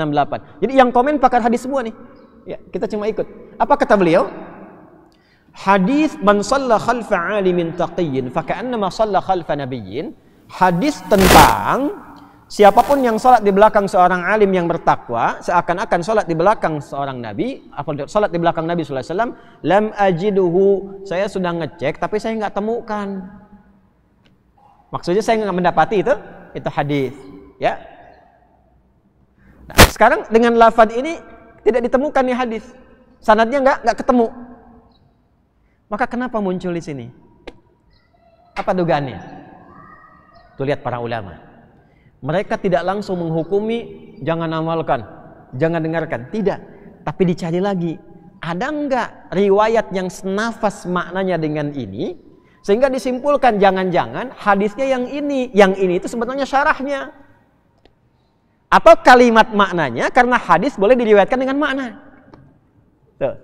Jadi yang komen pakar hadis semua nih. Ya, kita cuma ikut. Apa kata beliau? Hadis man shalla khalfa alimin taqiyyin fa ka'annama shalla khalfa nabiyyin. Hadis tentang siapapun yang salat di belakang seorang alim yang bertakwa, seakan-akan salat di belakang seorang nabi, apa salat di belakang Nabi sallallahu alaihi wasallam, lam ajiduhu, saya sudah ngecek tapi saya nggak temukan. Maksudnya saya nggak mendapati itu hadis, ya. Nah, sekarang dengan lafaz ini tidak ditemukan nih hadis. Sanadnya nggak ketemu. Maka kenapa muncul di sini? Apa dugaannya? Tuh lihat para ulama. Mereka tidak langsung menghukumi jangan amalkan, jangan dengarkan, tidak. Tapi dicari lagi, ada enggak riwayat yang senafas maknanya dengan ini, sehingga disimpulkan jangan-jangan hadisnya yang ini itu sebetulnya syarahnya. Atau kalimat maknanya karena hadis boleh diriwayatkan dengan makna. Tuh.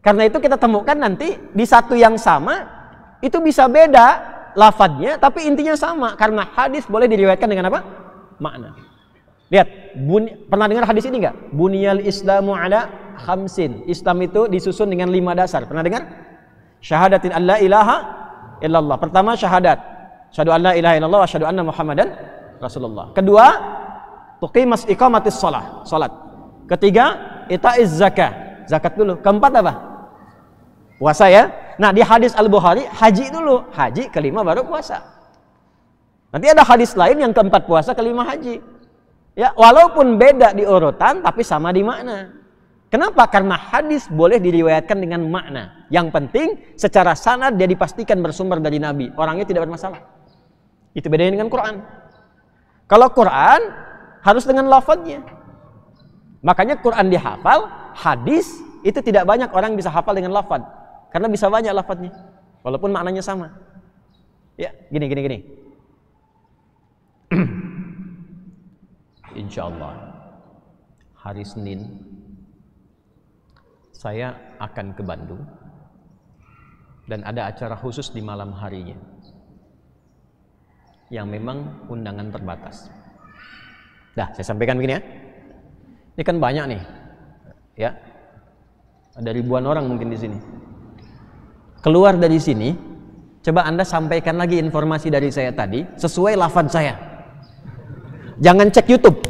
Karena itu kita temukan nanti di satu yang sama itu bisa beda lafadznya tapi intinya sama karena hadis boleh diriwayatkan dengan apa? Makna. Lihat, pernah dengar hadis ini enggak? Buniyal Islamu ala khamsin. Islam itu disusun dengan 5 dasar. Pernah dengar? Syahadatin alla ilaha illallah. Pertama syahadat. Syahadu an la ilaha illallah wa syahadu anna Muhammadan Rasulullah. Kedua, tuqimas iqamatis shalah, salat. Ketiga, itaiz zakah. Zakat dulu. Keempat apa? Puasa ya. Nah, di hadis Al-Bukhari haji dulu. Haji, kelima baru puasa. Nanti ada hadis lain yang keempat puasa, kelima haji. Ya, walaupun beda di urutan tapi sama di makna. Kenapa? Karena hadis boleh diriwayatkan dengan makna. Yang penting secara sanad dia dipastikan bersumber dari Nabi. Orangnya tidak bermasalah. Itu bedanya dengan Quran. Kalau Quran harus dengan lafadznya. Makanya Quran dihafal, hadis itu tidak banyak orang bisa hafal dengan lafadz. Karena bisa banyak lafadznya, walaupun maknanya sama. Ya, gini. Insya Allah hari Senin saya akan ke Bandung dan ada acara khusus di malam harinya yang memang undangan terbatas. Dah, saya sampaikan begini ya. Ini kan banyak nih, ya. Ada ribuan orang mungkin di sini. Keluar dari sini, coba Anda sampaikan lagi informasi dari saya tadi sesuai lafaz saya. Jangan cek YouTube.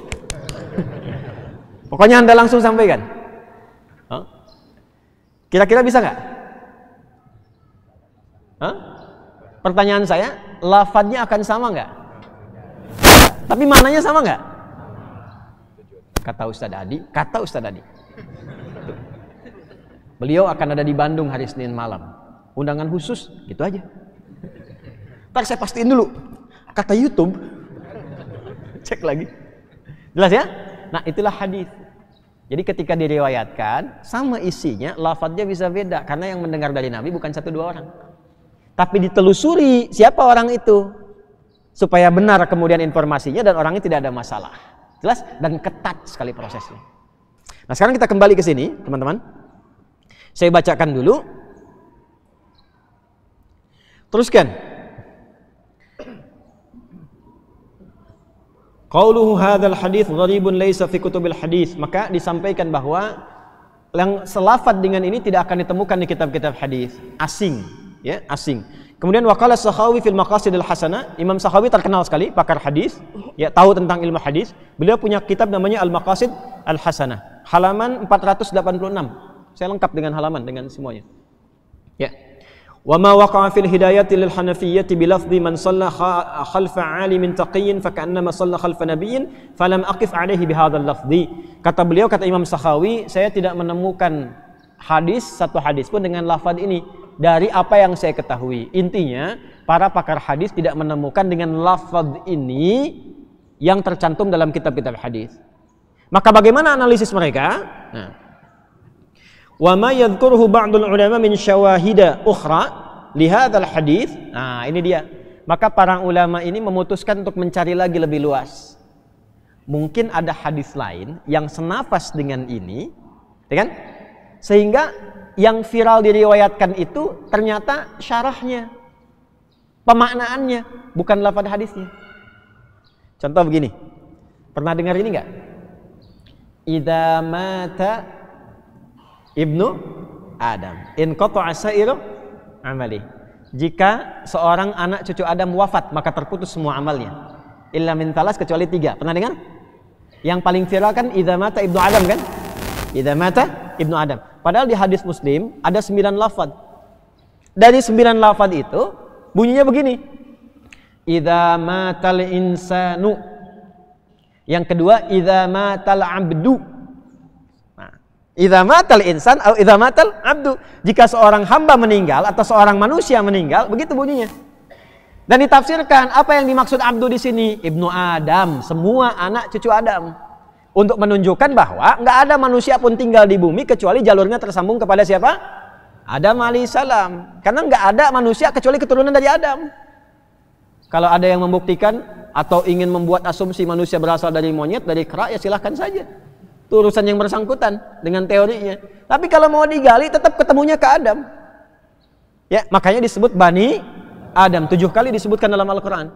Pokoknya Anda langsung sampaikan. Kira-kira bisa nggak? Pertanyaan saya, lafaznya akan sama nggak? Tapi maknanya sama nggak? Kata Ustadz Adi. Beliau akan ada di Bandung hari Senin malam. Undangan khusus, gitu aja. Ntar saya pastiin dulu. Kata YouTube. Cek lagi. Jelas ya? Nah, itulah hadis. Jadi ketika diriwayatkan, sama isinya, lafadznya bisa beda. Karena yang mendengar dari Nabi bukan 1-2 orang. Tapi ditelusuri siapa orang itu. Supaya benar kemudian informasinya dan orangnya tidak ada masalah. Jelas? Dan ketat sekali prosesnya. Nah, sekarang kita kembali ke sini, teman-teman. Saya bacakan dulu. Teruskan. Qauluhu hadzal hadits gharibun laisa fi kutubil hadits. Maka disampaikan bahwa yang selafad dengan ini tidak akan ditemukan di kitab-kitab hadis, asing, ya, asing. Kemudian waqala Sakhawi fil Maqasidil Hasanah, Imam Sakhawi terkenal sekali pakar hadis, ya, tahu tentang ilmu hadis. Beliau punya kitab namanya Al-Maqasid Al-Hasanah, halaman 486. Saya lengkap dengan halaman dengan semuanya. Ya. Wa ma waqa'a fil hidayati lil hanafiyyati bi lafdhi man shalla khalfa 'alimin taqiyyin fa ka'annama shalla khalfa nabiyyin falam aqif 'alaihi bi hadzal lafdhi. Kata beliau, kata Imam Sakhawi, saya tidak menemukan hadis, satu hadis pun dengan lafaz ini dari apa yang saya ketahui. Intinya, para pakar hadis tidak menemukan dengan lafaz ini yang tercantum dalam kitab-kitab hadis. Maka bagaimana analisis mereka? Nah, wa ma yadhkuruhu ba'dul ulama min syawahida ukhra li hadzal hadits. Nah, ini dia. Maka para ulama ini memutuskan untuk mencari lagi lebih luas. Mungkin ada hadis lain yang senafas dengan ini, ya kan? Sehingga yang viral diriwayatkan itu ternyata syarahnya, pemaknaannya, bukan lafaz hadisnya. Contoh begini. Pernah dengar ini enggak? Idza mata Ibnu Adam in qata'a sa'iru amali. Jika seorang anak cucu Adam wafat, maka terputus semua amalnya. Illa min talas, kecuali 3. Pernah dengar? Yang paling viral kan idza mata Ibnu Adam kan? Idza mata Ibnu Adam. Padahal di hadis Muslim ada 9 lafaz. Dari 9 lafaz itu bunyinya begini. Idza matal insanu. Yang kedua idza matal abdu. Idza matal insan atau idza matal abdu, jika seorang hamba meninggal atau seorang manusia meninggal, begitu bunyinya. Dan ditafsirkan apa yang dimaksud abdu di sini, Ibnu Adam, semua anak cucu Adam, untuk menunjukkan bahwa nggak ada manusia pun tinggal di bumi kecuali jalurnya tersambung kepada siapa? Adam alaihissalam. Karena nggak ada manusia kecuali keturunan dari Adam. Kalau ada yang membuktikan atau ingin membuat asumsi manusia berasal dari monyet, dari kera, ya silahkan saja. Itu urusan yang bersangkutan dengan teorinya. Tapi kalau mau digali tetap ketemunya ke Adam. Ya, makanya disebut Bani Adam 7 kali disebutkan dalam Al-Qur'an.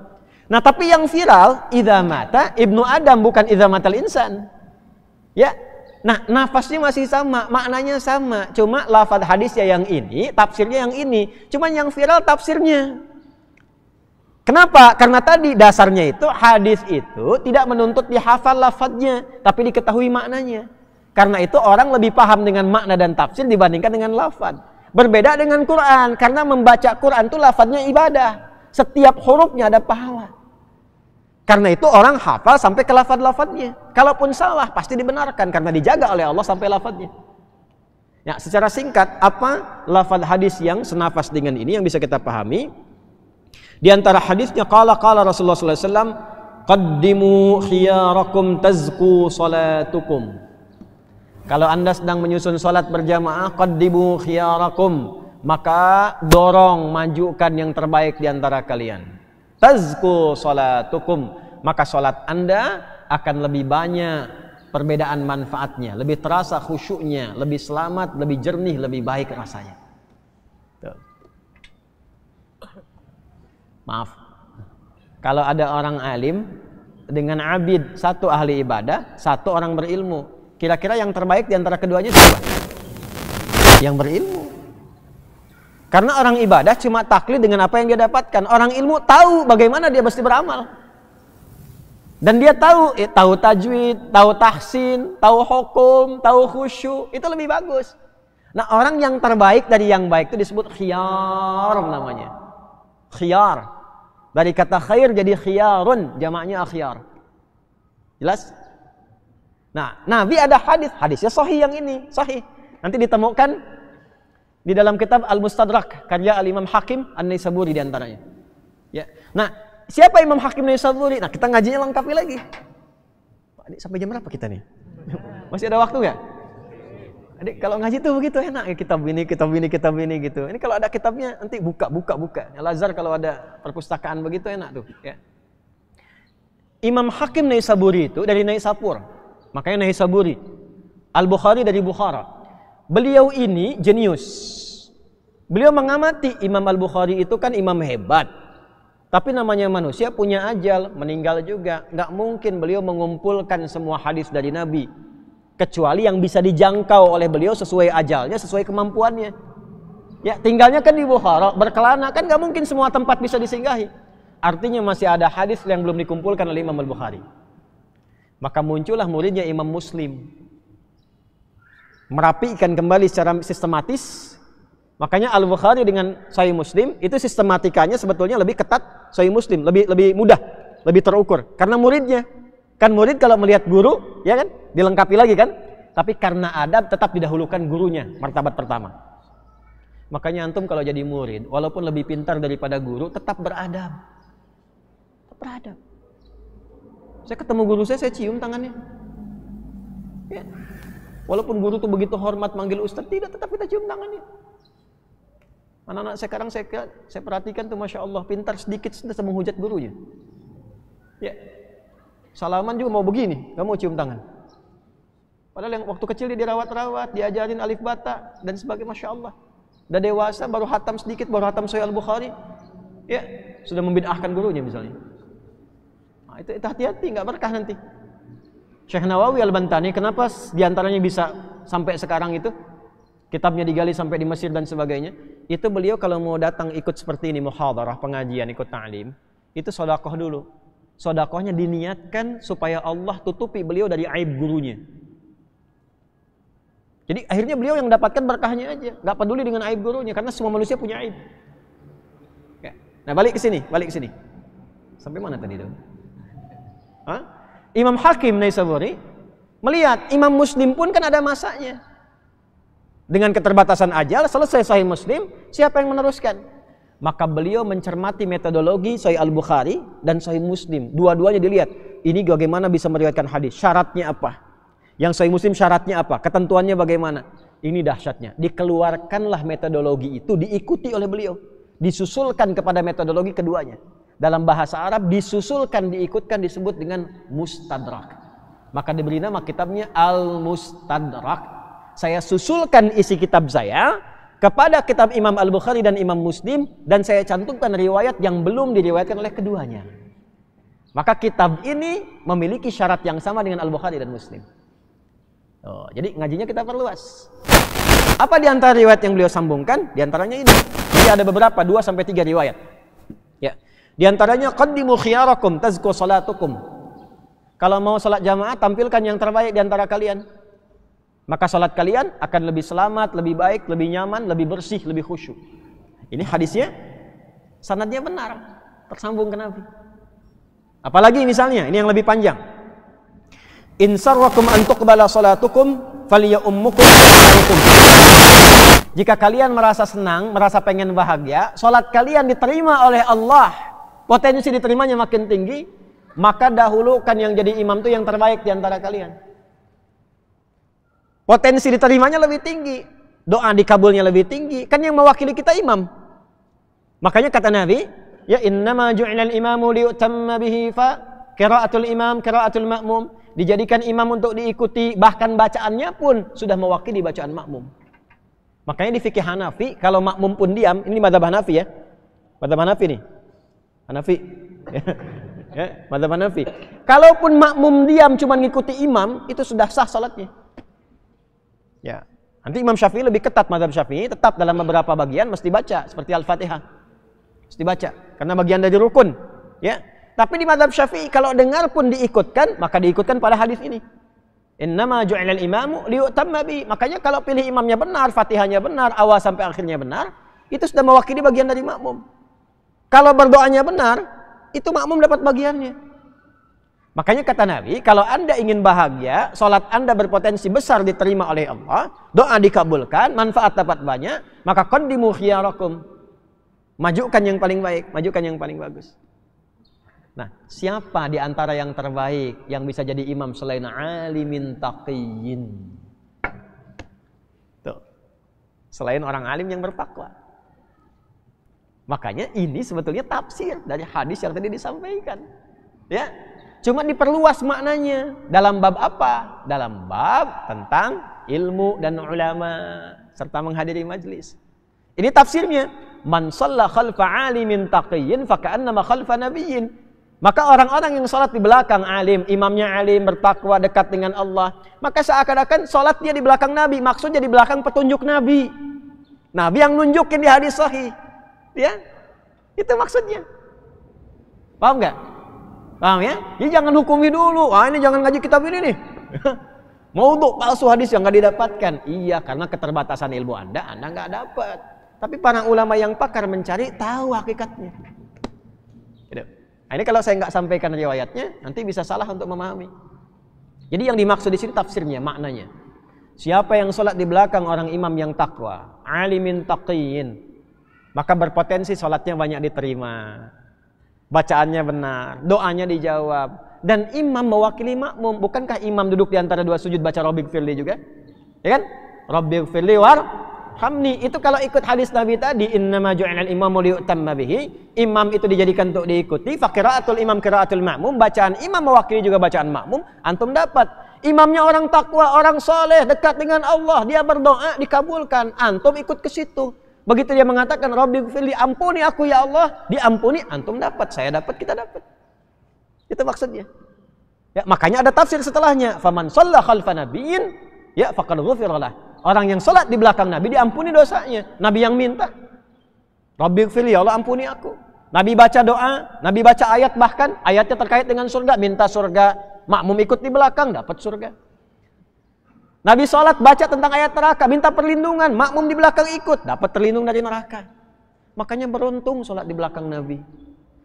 Nah, tapi yang viral idza mata Ibnu Adam, bukan idza matal insan. Ya. Nah, nafasnya masih sama, maknanya sama. Cuma lafaz hadisnya yang ini, tafsirnya yang ini. Cuma yang viral tafsirnya. Kenapa? Karena tadi dasarnya itu hadis itu tidak menuntut dihafal lafadznya, tapi diketahui maknanya. Karena itu orang lebih paham dengan makna dan tafsir dibandingkan dengan lafadz. Berbeda dengan Quran, karena membaca Quran itu lafadznya ibadah. Setiap hurufnya ada pahala. Karena itu orang hafal sampai ke lafadz-lafadznya. Kalaupun salah pasti dibenarkan karena dijaga oleh Allah sampai lafadznya. Ya, secara singkat, apa lafadz hadis yang senafas dengan ini yang bisa kita pahami? Di antara hadisnya qala Rasulullah sallallahu alaihi wasallam, qaddimu khiyarakum tazku salatukum. Kalau Anda sedang menyusun salat berjamaah, qaddimu khiyarakum, maka dorong, majukan yang terbaik di antara kalian. Tazku salatukum, maka salat Anda akan lebih banyak perbedaan manfaatnya, lebih terasa khusyuknya, lebih selamat, lebih jernih, lebih baik rasanya. Maaf, kalau ada orang alim dengan abid, satu ahli ibadah, satu orang berilmu, kira-kira yang terbaik di antara keduanya siapa? Yang berilmu. Karena orang ibadah cuma taklid dengan apa yang dia dapatkan. Orang ilmu tahu bagaimana dia mesti beramal. Dan dia tahu tajwid, tahu tahsin, tahu hukum, tahu khusyuk, itu lebih bagus. Nah, orang yang terbaik dari yang baik itu disebut khiyar namanya. Khiyar. Dari kata khair jadi khiyarun, jamaknya akhyar. Jelas? Nah, Nabi ada hadisnya sahih yang ini, sahih. Nanti ditemukan di dalam kitab Al-Mustadrak karya Al-Imam Hakim An-Naisaburi di antaranya. Ya. Nah, siapa Imam Hakim Naisaburi? Nah, kita ngajinya lengkapi lagi. Pak, adik, sampai jam berapa kita nih? Masih ada waktu nggak? Adik, kalau ngaji tuh begitu enak ya, kitab ini gitu. Ini kalau ada kitabnya nanti buka. Al-Azhar kalau ada perpustakaan begitu enak tuh. Ya. Imam Hakim Naisaburi itu dari Naisapur, makanya Naisaburi. Al-Bukhari dari Bukhara. Beliau ini jenius. Beliau mengamati Imam Al-Bukhari itu kan imam hebat. Tapi namanya manusia punya ajal, meninggal juga. Nggak mungkin beliau mengumpulkan semua hadis dari Nabi. kecuali yang bisa dijangkau oleh beliau sesuai ajalnya, sesuai kemampuannya. Ya, tinggalnya kan di Bukhara, berkelana kan nggak mungkin semua tempat bisa disinggahi. Artinya masih ada hadis yang belum dikumpulkan oleh Imam Al-Bukhari. Maka muncullah muridnya Imam Muslim, merapikan kembali secara sistematis. Makanya Al-Bukhari dengan Sahih Muslim itu sistematikanya sebetulnya lebih ketat Sahih Muslim, lebih mudah, lebih terukur. Karena muridnya, kan murid kalau melihat guru, ya kan, dilengkapi lagi kan. Tapi karena adab tetap didahulukan gurunya, martabat pertama. Makanya antum kalau jadi murid, walaupun lebih pintar daripada guru, tetap beradab. Tetap beradab. Saya ketemu guru saya cium tangannya. Ya. Walaupun guru tuh begitu hormat manggil ustaz, tidak, tetap kita cium tangannya. Anak-anak sekarang saya perhatikan tuh, Masya Allah, pintar sedikit sudah menghujat gurunya. Ya. Salaman juga mau begini, gak mau cium tangan. Padahal yang waktu kecil dia dirawat-rawat, diajarin alif bata dan sebagainya, Masya Allah. Udah dewasa, baru hatam sedikit, baru hatam Sahih Al-Bukhari, ya, sudah membid'ahkan gurunya misalnya. Nah, itu hati-hati, nggak berkah nanti. Syekh Nawawi Al-Bantani, kenapa diantaranya bisa sampai sekarang itu? Kitabnya digali sampai di Mesir dan sebagainya. Itu beliau kalau mau datang ikut seperti ini, muhadarah, pengajian, ikut ta'lim, itu sodakoh dulu. Sodakohnya diniatkan supaya Allah tutupi beliau dari aib gurunya. Jadi akhirnya beliau yang mendapatkan berkahnya aja, nggak peduli dengan aib gurunya, karena semua manusia punya aib. Ya. Nah balik ke sini. Sampai mana tadi itu? Hah? Imam Hakim Naisaburi melihat Imam Muslim pun kan ada masanya. Dengan keterbatasan ajal, selesai Sahih Muslim, siapa yang meneruskan? Maka beliau mencermati metodologi Sahih Al-Bukhari dan Sahih Muslim. Dua-duanya dilihat, ini bagaimana bisa meriwayatkan hadis, syaratnya apa? Yang Sahih Muslim syaratnya apa? Ketentuannya bagaimana? Ini dahsyatnya. Dikeluarkanlah metodologi itu, diikuti oleh beliau. Disusulkan kepada metodologi keduanya. Dalam bahasa Arab, disusulkan, diikutkan, disebut dengan mustadrak. Maka diberi nama kitabnya Al-Mustadrak. Saya susulkan isi kitab saya kepada kitab Imam Al-Bukhari dan Imam Muslim, dan saya cantumkan riwayat yang belum diriwayatkan oleh keduanya. Maka kitab ini memiliki syarat yang sama dengan Al-Bukhari dan Muslim. Oh, jadi ngajinya kita perluas. Apa di antara riwayat yang beliau sambungkan? Di antaranya ini. Jadi ada beberapa, 2 sampai 3 riwayat. Ya. Di antaranya qaddimu khiyarakum tazku salatukum. Kalau mau salat jamaah, tampilkan yang terbaik di antara kalian. Maka salat kalian akan lebih selamat, lebih baik, lebih nyaman, lebih bersih, lebih khusyuk. Ini hadisnya sanadnya benar, tersambung ke Nabi. Apalagi misalnya, ini yang lebih panjang. In sarrakum an tuqbala salatukum falyummukum. Jika kalian merasa senang, merasa pengen bahagia, salat kalian diterima oleh Allah, potensi diterimanya makin tinggi, maka dahulukan yang jadi imam itu yang terbaik di antara kalian. Potensi diterimanya lebih tinggi, doa dikabulnya lebih tinggi, kan yang mewakili kita imam. Makanya kata Nabi, ya innama ju'ilal imamu liyutamma bihi fa qiraatul imam qiraatul ma'mum. Dijadikan imam untuk diikuti, bahkan bacaannya pun sudah mewakili bacaan makmum. Makanya di fikih Hanafi, kalau makmum pun diam, ini mazhab Hanafi ya. Mazhab Hanafi nih. Hanafi. Ya, mazhab Hanafi. Kalaupun makmum diam cuma ngikuti imam, itu sudah sah salatnya. Ya. Nanti Imam Syafi'i lebih ketat, mazhab Syafi'i tetap dalam beberapa bagian mesti baca seperti Al-Fatihah. Mesti baca karena bagian dari rukun, ya. Tapi di mazhab Syafi'i kalau dengar pun diikutkan, maka diikutkan pada hadis ini. Innama ju'ilal imamu liyutamma bi. Makanya kalau pilih imamnya benar, Fatihahnya benar, awal sampai akhirnya benar, itu sudah mewakili bagian dari makmum. Kalau berdoanya benar, itu makmum dapat bagiannya. Makanya kata Nabi, kalau Anda ingin bahagia, salat Anda berpotensi besar diterima oleh Allah, doa dikabulkan, manfaat dapat banyak, maka qaddimu khiyarakum. Majukan yang paling baik, majukan yang paling bagus. Nah, siapa di antara yang terbaik yang bisa jadi imam selain alimin taqiyyin? Tuh. Selain orang alim yang bertakwa. Makanya ini sebetulnya tafsir dari hadis yang tadi disampaikan. Ya. Cuma diperluas maknanya. Dalam bab apa? Dalam bab tentang ilmu dan ulama serta menghadiri majlis. Ini tafsirnya. Man shalla khalfa alimin taqiyyin fa ka'annama khalfa nabiyyin. Maka orang-orang yang sholat di belakang alim, imamnya alim, bertakwa, dekat dengan Allah, maka seakan-akan sholat dia di belakang Nabi, maksudnya di belakang petunjuk Nabi. Nabi yang nunjukin di hadis sahih. Ya, itu maksudnya. Paham nggak? Paham ya? Jadi jangan hukumi dulu. Ini jangan ngaji kitab ini nih. Maudhu palsu hadis yang nggak didapatkan. Iya, karena keterbatasan ilmu Anda nggak dapat. Tapi para ulama yang pakar mencari tahu hakikatnya. Gitu. Nah, ini kalau saya nggak sampaikan riwayatnya, nanti bisa salah untuk memahami. Jadi yang dimaksud di sini tafsirnya, maknanya. Siapa yang sholat di belakang orang imam yang takwa, alimin taqiyin, maka berpotensi sholatnya banyak diterima, bacaannya benar, doanya dijawab, dan imam mewakili makmum. Bukankah imam duduk di antara dua sujud baca Rabbighfirli juga? Ya kan? Rabbighfirli warhamni. Itu kalau ikut hadis Nabi tadi, innama ju'ilal imamu liyu'tamma bihi, imam itu dijadikan untuk diikuti, fa qiraatul imam qiraatul ma'mum, bacaan imam mewakili juga bacaan makmum, antum dapat. Imamnya orang takwa, orang soleh, dekat dengan Allah, dia berdoa dikabulkan, antum ikut ke situ. Begitu dia mengatakan Rabbighfirli, ampuni aku ya Allah, diampuni, antum dapat, saya dapat, kita dapat. Itu maksudnya. Ya, makanya ada tafsir setelahnya, faman shalla khalfa nabiyyin ya faqad ghufira lah. Orang yang sholat di belakang Nabi diampuni dosanya. Nabi yang minta, Rabbighfirli, ya Allah ampuni aku. Nabi baca doa, Nabi baca ayat, bahkan ayatnya terkait dengan surga, minta surga, makmum ikut di belakang dapat surga. Nabi sholat baca tentang ayat neraka, minta perlindungan, makmum di belakang ikut, dapat terlindung dari neraka. Makanya beruntung sholat di belakang Nabi.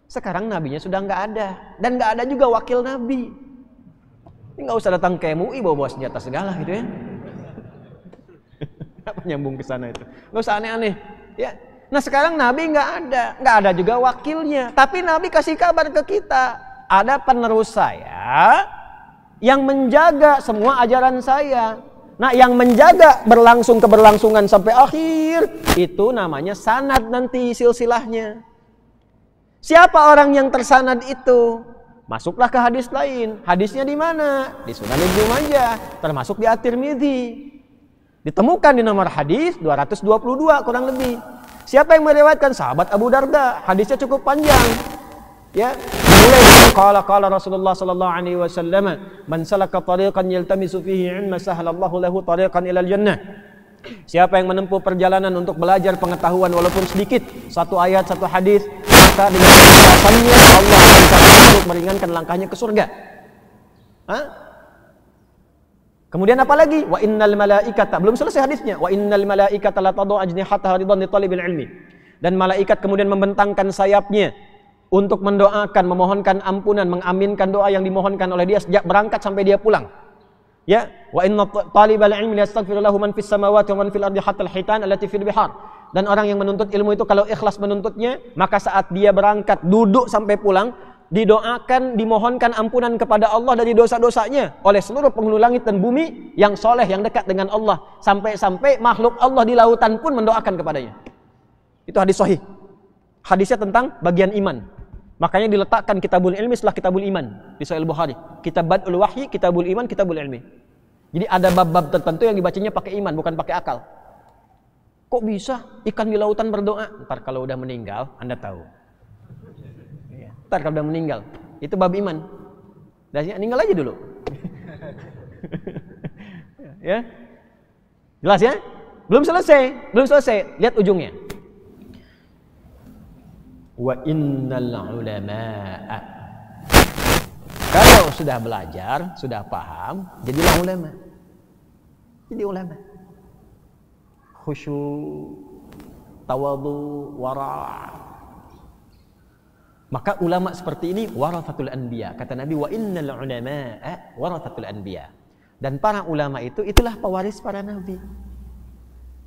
Sekarang Nabinya sudah nggak ada, dan nggak ada juga wakil Nabi. Ini nggak usah datang ke MUI bawa senjata segala gitu ya. Apa nyambung ke sana itu? Nggak usah aneh-aneh. Ya. Nah sekarang Nabi nggak ada juga wakilnya. Tapi Nabi kasih kabar ke kita, ada penerus saya yang menjaga semua ajaran saya. Nah yang menjaga keberlangsungan sampai akhir, itu namanya sanad nanti silsilahnya. Siapa orang yang tersanad itu? Masuklah ke hadis lain. Hadisnya di mana? Di Sunan Ibnu Majah, termasuk di At-Tirmidzi. Ditemukan di nomor hadis 222 kurang lebih. Siapa yang meriwayatkan? Sahabat Abu Darda. Hadisnya cukup panjang. Ya, mulai qala Rasulullah sallallahu alaihi wasallam, man salaka tariqan yaltamisu fihi ilma sahalallahu lahu tariqan ilal jannah. Siapa yang menempuh perjalanan untuk belajar pengetahuan walaupun sedikit, satu ayat, satu hadis, maka dengan kebaikannya Allah akan untuk meringankan langkahnya ke surga. Hah? Kemudian apa lagi? Wa innal malaikata, belum selesai hadisnya. Wa innal malaikata la tadau ajnihataha ridwan li talibil ilmi. Dan malaikat kemudian membentangkan sayapnya untuk mendoakan, memohonkan ampunan, mengaminkan doa yang dimohonkan oleh dia sejak berangkat sampai dia pulang. Ya, wa inna talibal ilmi yastaghfiru lahu man fis samawati wa man fil ardi hatta al-hitan allati fil bihar. Dan orang yang menuntut ilmu itu kalau ikhlas menuntutnya, maka saat dia berangkat duduk sampai pulang, didoakan, dimohonkan ampunan kepada Allah dari dosa-dosanya oleh seluruh penghulu langit dan bumi yang soleh, yang dekat dengan Allah. Sampai-sampai makhluk Allah di lautan pun mendoakan kepadanya. Itu hadis sahih. Hadisnya tentang bagian iman. Makanya diletakkan kitabul ilmi setelah kitabul iman di Sahih Bukhari. Kitab Badul Wahyi, kitabul iman, kitabul ilmi. Jadi ada bab-bab tertentu yang dibacanya pakai iman, bukan pakai akal. Kok bisa ikan di lautan berdoa? Ntar kalau udah meninggal, Anda tahu. Ntar kalau udah meninggal, itu bab iman. Dan meninggal aja dulu. Ya, jelas ya? Belum selesai. Lihat ujungnya. Wa innal ulama'a, kalau sudah belajar, sudah paham, jadilah ulama. Jadi ulama. Khusyuk, tawadhu, wara'. Maka ulama seperti ini warathatul anbiya. Kata Nabi, wa innal ulama'a warathatul anbiya. Dan para ulama itu itulah pewaris para nabi.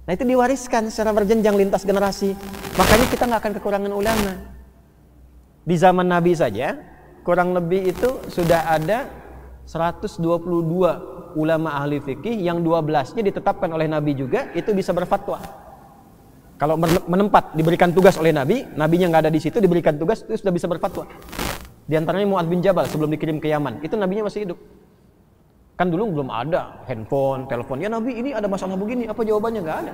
Nah itu diwariskan secara berjenjang lintas generasi. Makanya kita nggak akan kekurangan ulama. Di zaman Nabi saja kurang lebih itu sudah ada 122 ulama ahli fikih, yang 12-nya ditetapkan oleh Nabi juga, itu bisa berfatwa. Kalau menempat, diberikan tugas oleh Nabi, Nabinya nggak ada di situ, diberikan tugas, itu sudah bisa berfatwa. Di antaranya Mu'adz bin Jabal sebelum dikirim ke Yaman, itu Nabinya masih hidup. Kan dulu belum ada handphone, telepon. Ya Nabi, ini ada masalah begini, apa jawabannya? Nggak ada.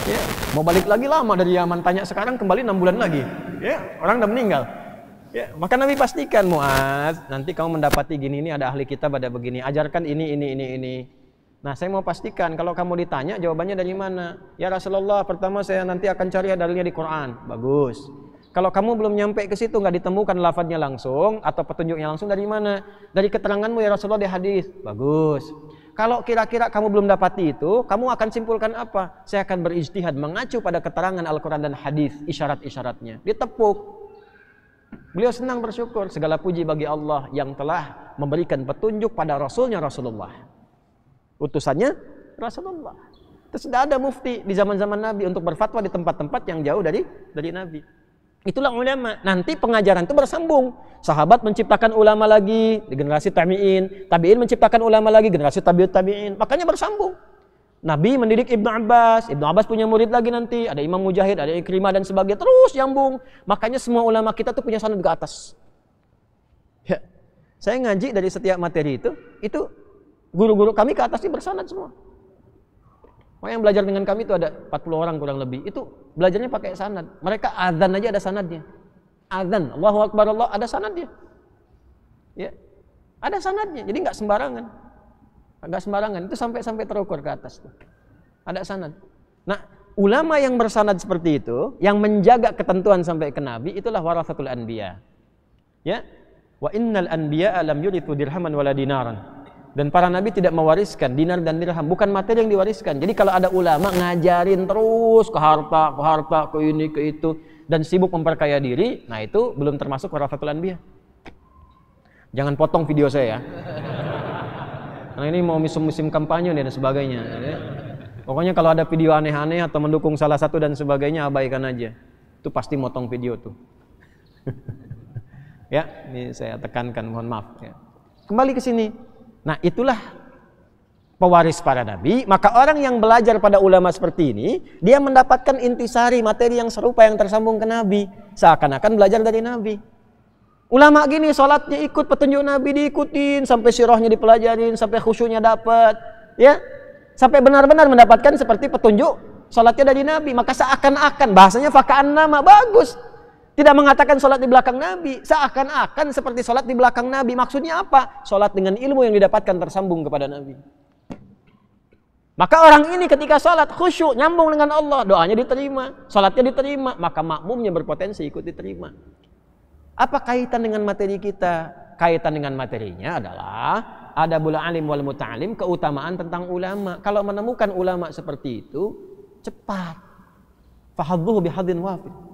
Ya, mau balik lagi lama dari Yaman, tanya sekarang kembali 6 bulan lagi. Ya, orang udah meninggal. Ya, maka Nabi pastikan, Muaz, nanti kamu mendapati gini, ini ada ahli kitab pada begini, ajarkan ini. Nah, saya mau pastikan kalau kamu ditanya jawabannya dari mana? Ya Rasulullah, pertama saya nanti akan cari dalilnya di Quran. Bagus. Kalau kamu belum nyampe ke situ, nggak ditemukan lafadznya langsung atau petunjuknya langsung, dari mana? Dari keteranganmu ya Rasulullah di hadis. Bagus. Kalau kira-kira kamu belum dapati itu, kamu akan simpulkan apa? Saya akan berijtihad mengacu pada keterangan Al-Quran dan hadis, isyarat-isyaratnya. Ditepuk. Beliau senang bersyukur, segala puji bagi Allah yang telah memberikan petunjuk pada Rasulnya Rasulullah. Utusannya Rasulullah. Terus tidak ada mufti di zaman-zaman Nabi untuk berfatwa di tempat-tempat yang jauh dari Nabi. Itulah ulama. Nanti pengajaran itu bersambung. Sahabat menciptakan ulama lagi di generasi tabi'in, tabi'in menciptakan ulama lagi generasi tabi'ut tabi'in. Makanya bersambung. Nabi mendidik Ibnu Abbas punya murid lagi nanti, ada Imam Mujahid, ada Ikrimah dan sebagainya, terus nyambung. Makanya semua ulama kita tuh punya sanad ke atas. Ya. Saya ngaji dari setiap materi itu guru-guru kami ke atas ini bersanad semua. Yang belajar dengan kami itu ada 40 orang kurang lebih. Itu belajarnya pakai sanad. Mereka azan aja ada sanadnya. Azan, Allahu Akbar Allah, ada sanadnya. Ya. Ada sanadnya. Jadi enggak sembarangan. Enggak sembarangan. Itu sampai terukur ke atas tuh. Ada sanad. Nah, ulama yang bersanad seperti itu, yang menjaga ketentuan sampai ke Nabi, itulah warasatul anbiya. Ya. Wa innal anbiya lam yurithu dirhaman wala dinaran. Dan para nabi tidak mewariskan dinar dan dirham, bukan materi yang diwariskan. Jadi kalau ada ulama ngajarin terus ke harta, ke ini, ke itu, dan sibuk memperkaya diri, nah itu belum termasuk warasatul anbiya. Jangan potong video saya ya. Nah ini mau musim kampanye dan sebagainya. Ya. Pokoknya kalau ada video aneh-aneh atau mendukung salah satu dan sebagainya, abaikan aja. Itu pasti motong video tuh. Ya, ini saya tekankan, mohon maaf. Ya. Kembali ke sini. Nah itulah pewaris para nabi. Maka orang yang belajar pada ulama seperti ini, dia mendapatkan intisari materi yang serupa yang tersambung ke nabi, seakan-akan belajar dari nabi. Ulama gini sholatnya ikut petunjuk nabi, diikutin sampai sirahnya dipelajarin, sampai khusyuknya dapat, ya, sampai benar-benar mendapatkan seperti petunjuk sholatnya dari nabi. Maka seakan-akan bahasanya faka'an nama, bagus. Tidak mengatakan sholat di belakang Nabi, seakan-akan seperti sholat di belakang Nabi. Maksudnya apa? Sholat dengan ilmu yang didapatkan tersambung kepada Nabi. Maka orang ini ketika sholat khusyuk, nyambung dengan Allah, doanya diterima, sholatnya diterima, maka makmumnya berpotensi ikut diterima. Apa kaitan dengan materi kita? Kaitan dengan materinya adalah adabul alim wal muta'alim, keutamaan tentang ulama. Kalau menemukan ulama seperti itu, cepat. Fahadzuhu bihadzin wafid.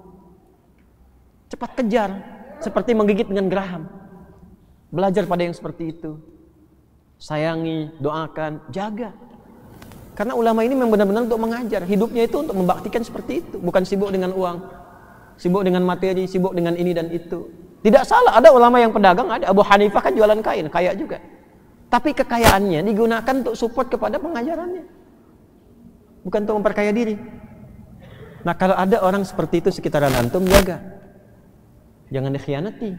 Cepat kejar, seperti menggigit dengan geraham. Belajar pada yang seperti itu. Sayangi, doakan, jaga. Karena ulama ini memang benar-benar untuk mengajar. Hidupnya itu untuk membaktikan seperti itu. Bukan sibuk dengan uang, sibuk dengan materi, sibuk dengan ini dan itu. Tidak salah, ada ulama yang pedagang, ada. Abu Hanifah kan jualan kain, kaya juga. Tapi kekayaannya digunakan untuk support kepada pengajarannya. Bukan untuk memperkaya diri. Nah kalau ada orang seperti itu sekitaran antum, jaga. Jangan dikhianati.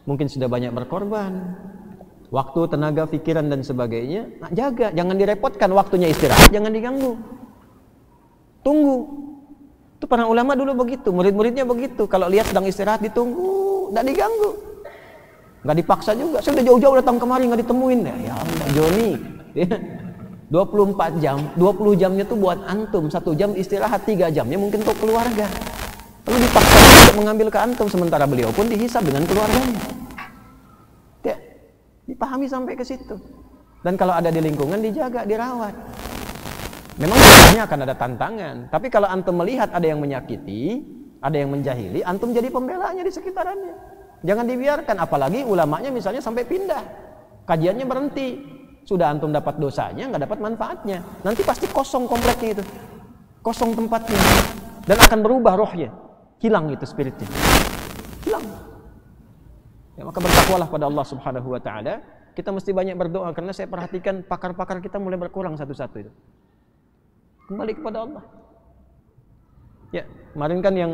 Mungkin sudah banyak berkorban, waktu, tenaga, pikiran dan sebagainya. Nah, jaga, jangan direpotkan. Waktunya istirahat, jangan diganggu. Tunggu. Itu para ulama dulu begitu, murid-muridnya begitu. Kalau lihat sedang istirahat, ditunggu, tidak diganggu, nggak dipaksa juga. Saya udah jauh-jauh datang kemari nggak ditemuin. Ya Allah, Joni. 24 jam, 20 jamnya tuh buat antum, 1 jam istirahat, 3 jamnya mungkin untuk keluarga. Lalu dipaksa untuk mengambil ke antum, sementara beliau pun dihisab dengan keluarganya. Ya, dipahami sampai ke situ. Dan kalau ada di lingkungan, dijaga, dirawat. Memang biasanya akan ada tantangan. Tapi kalau antum melihat ada yang menyakiti, ada yang menjahili, antum jadi pembelanya di sekitarannya. Jangan dibiarkan, apalagi ulamanya misalnya sampai pindah, kajiannya berhenti. Sudah antum dapat dosanya, nggak dapat manfaatnya. Nanti pasti kosong kompleknya itu, kosong tempatnya, dan akan berubah rohnya. Hilang itu spiritnya, hilang. Ya, maka bertakwalah pada Allah Subhanahu wa taala. Kita mesti banyak berdoa, karena saya perhatikan pakar-pakar kita mulai berkurang satu-satu itu. Kembali kepada Allah. Ya, kemarin kan yang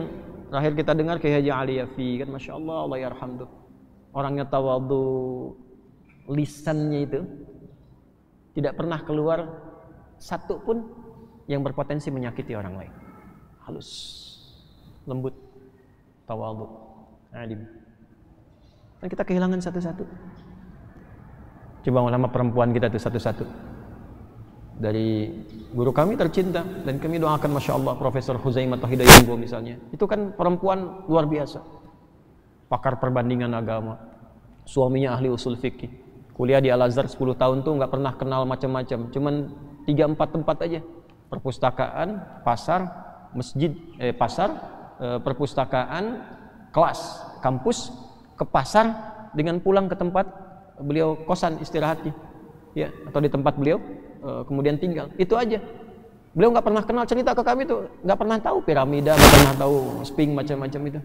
terakhir kita dengar Kiai Haji Ali Yafi, kan Masya Allah, Allah yarhamdu. Orangnya tawadhu, lisannya itu tidak pernah keluar satu pun yang berpotensi menyakiti orang lain. Halus, lembut, tawadhu, alim. Dan kita kehilangan satu-satu. Coba ulama perempuan kita itu satu-satu. Dari guru kami tercinta dan kami doakan Masya Allah Profesor Huzaimah Hidayatullah misalnya. Itu kan perempuan luar biasa. Pakar perbandingan agama. Suaminya ahli usul fikih. Kuliah di Al-Azhar 10 tahun tuh nggak pernah kenal macam-macam. Cuman 3-4 tempat aja. Perpustakaan, pasar, masjid, perpustakaan, kelas, kampus, ke pasar dengan pulang ke tempat beliau kosan istirahatnya. Ya, atau di tempat beliau kemudian tinggal. Itu aja. Beliau nggak pernah kenal, cerita ke kami tuh nggak pernah tahu piramida, nggak pernah tahu sphinx macam-macam itu.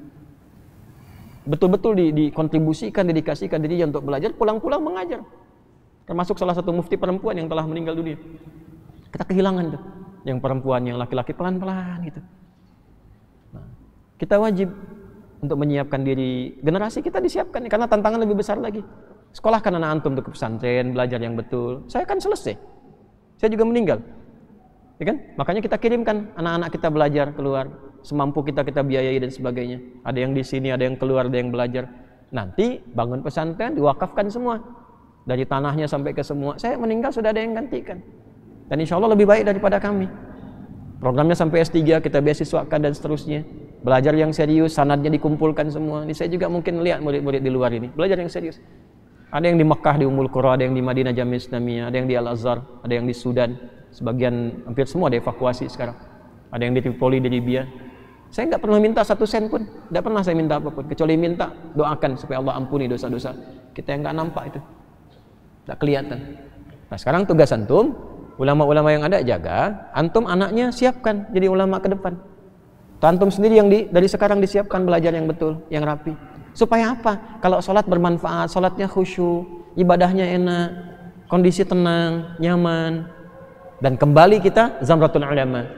Betul-betul dikontribusikan, dedikasikan dirinya untuk belajar, pulang-pulang mengajar. Termasuk salah satu mufti perempuan yang telah meninggal dunia. Kita kehilangan tuh, yang perempuan, yang laki-laki pelan-pelan gitu. Nah, kita wajib untuk menyiapkan diri. Generasi kita disiapkan nih, karena tantangan lebih besar lagi. Sekolahkan anak antum untuk ke pesantren, belajar yang betul. Saya kan selesai. Saya juga meninggal. Ya kan? Makanya kita kirimkan anak-anak kita belajar keluar, semampu kita biayai dan sebagainya. Ada yang di sini, ada yang keluar, ada yang belajar. Nanti bangun pesantren, diwakafkan semua. Dari tanahnya sampai ke semua. Saya meninggal sudah ada yang gantikan. Dan insya Allah lebih baik daripada kami. Programnya sampai S3 kita beasiswakan dan seterusnya. Belajar yang serius, sanadnya dikumpulkan semua. Ini saya juga mungkin lihat murid-murid di luar ini. Belajar yang serius. Ada yang di Mekah, di Ummul Qura, ada yang di Madinah Jamiah Islamiyah, ada yang di Al-Azhar, ada yang di Sudan. Sebagian, hampir semua dievakuasi sekarang. Ada yang di Tripoli, di Libya. Saya nggak pernah minta 1 sen pun. Nggak pernah saya minta apapun. Kecuali minta, doakan supaya Allah ampuni dosa-dosa kita yang nggak nampak itu. Nggak kelihatan. Nah sekarang tugas antum, ulama-ulama yang ada jaga, antum anaknya siapkan jadi ulama ke depan. Antum sendiri yang dari sekarang disiapkan belajar yang betul, yang rapi. Supaya apa? Kalau sholat bermanfaat, sholatnya khusyuk, ibadahnya enak, kondisi tenang, nyaman, dan kembali kita zamratul ulama,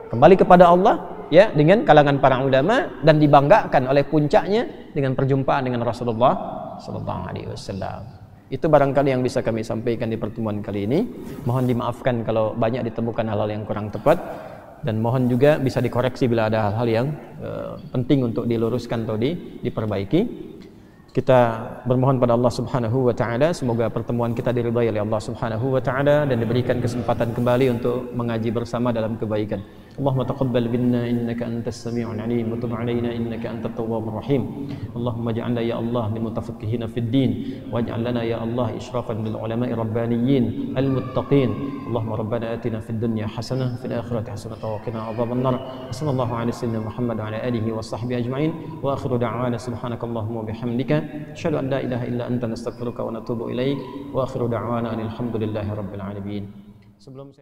kembali kepada Allah ya dengan kalangan para ulama dan dibanggakan oleh puncaknya dengan perjumpaan dengan Rasulullah Sallallahu Alaihi Wasallam. Itu barangkali yang bisa kami sampaikan di pertemuan kali ini. Mohon dimaafkan kalau banyak ditemukan hal-hal yang kurang tepat. Dan mohon juga bisa dikoreksi bila ada hal-hal yang penting untuk diluruskan atau diperbaiki. Kita bermohon pada Allah Subhanahu wa taala semoga pertemuan kita diridhai oleh Allah Subhanahu wa taala dan diberikan kesempatan kembali untuk mengaji bersama dalam kebaikan. Allahumma taqabbal minna innaka antas sami'ul 'alim wa tub 'alaina innaka antat tawwabur rahim. Allahumma ij'alna ya Allah min mutafaqqihina fid din waj'al lana ya Allah isyrafan lil ulama'i rabbaniyyin al muttaqin. Allahumma rabbana atina fid dunya hasanah fil akhirati hasanah wa qina adhaban nar. Sallallahu alaihi wasallam Muhammad wa ala alihi wa sahbihi ajma'in. Wa akhiru da'wana subhanakallahumma wa bihamdika asyhadu an la ilaha illa anta nastaghfiruka wa natubu ilaik. Wa akhiru da'wana alhamdulillahi rabbil alamin. Sebelum saya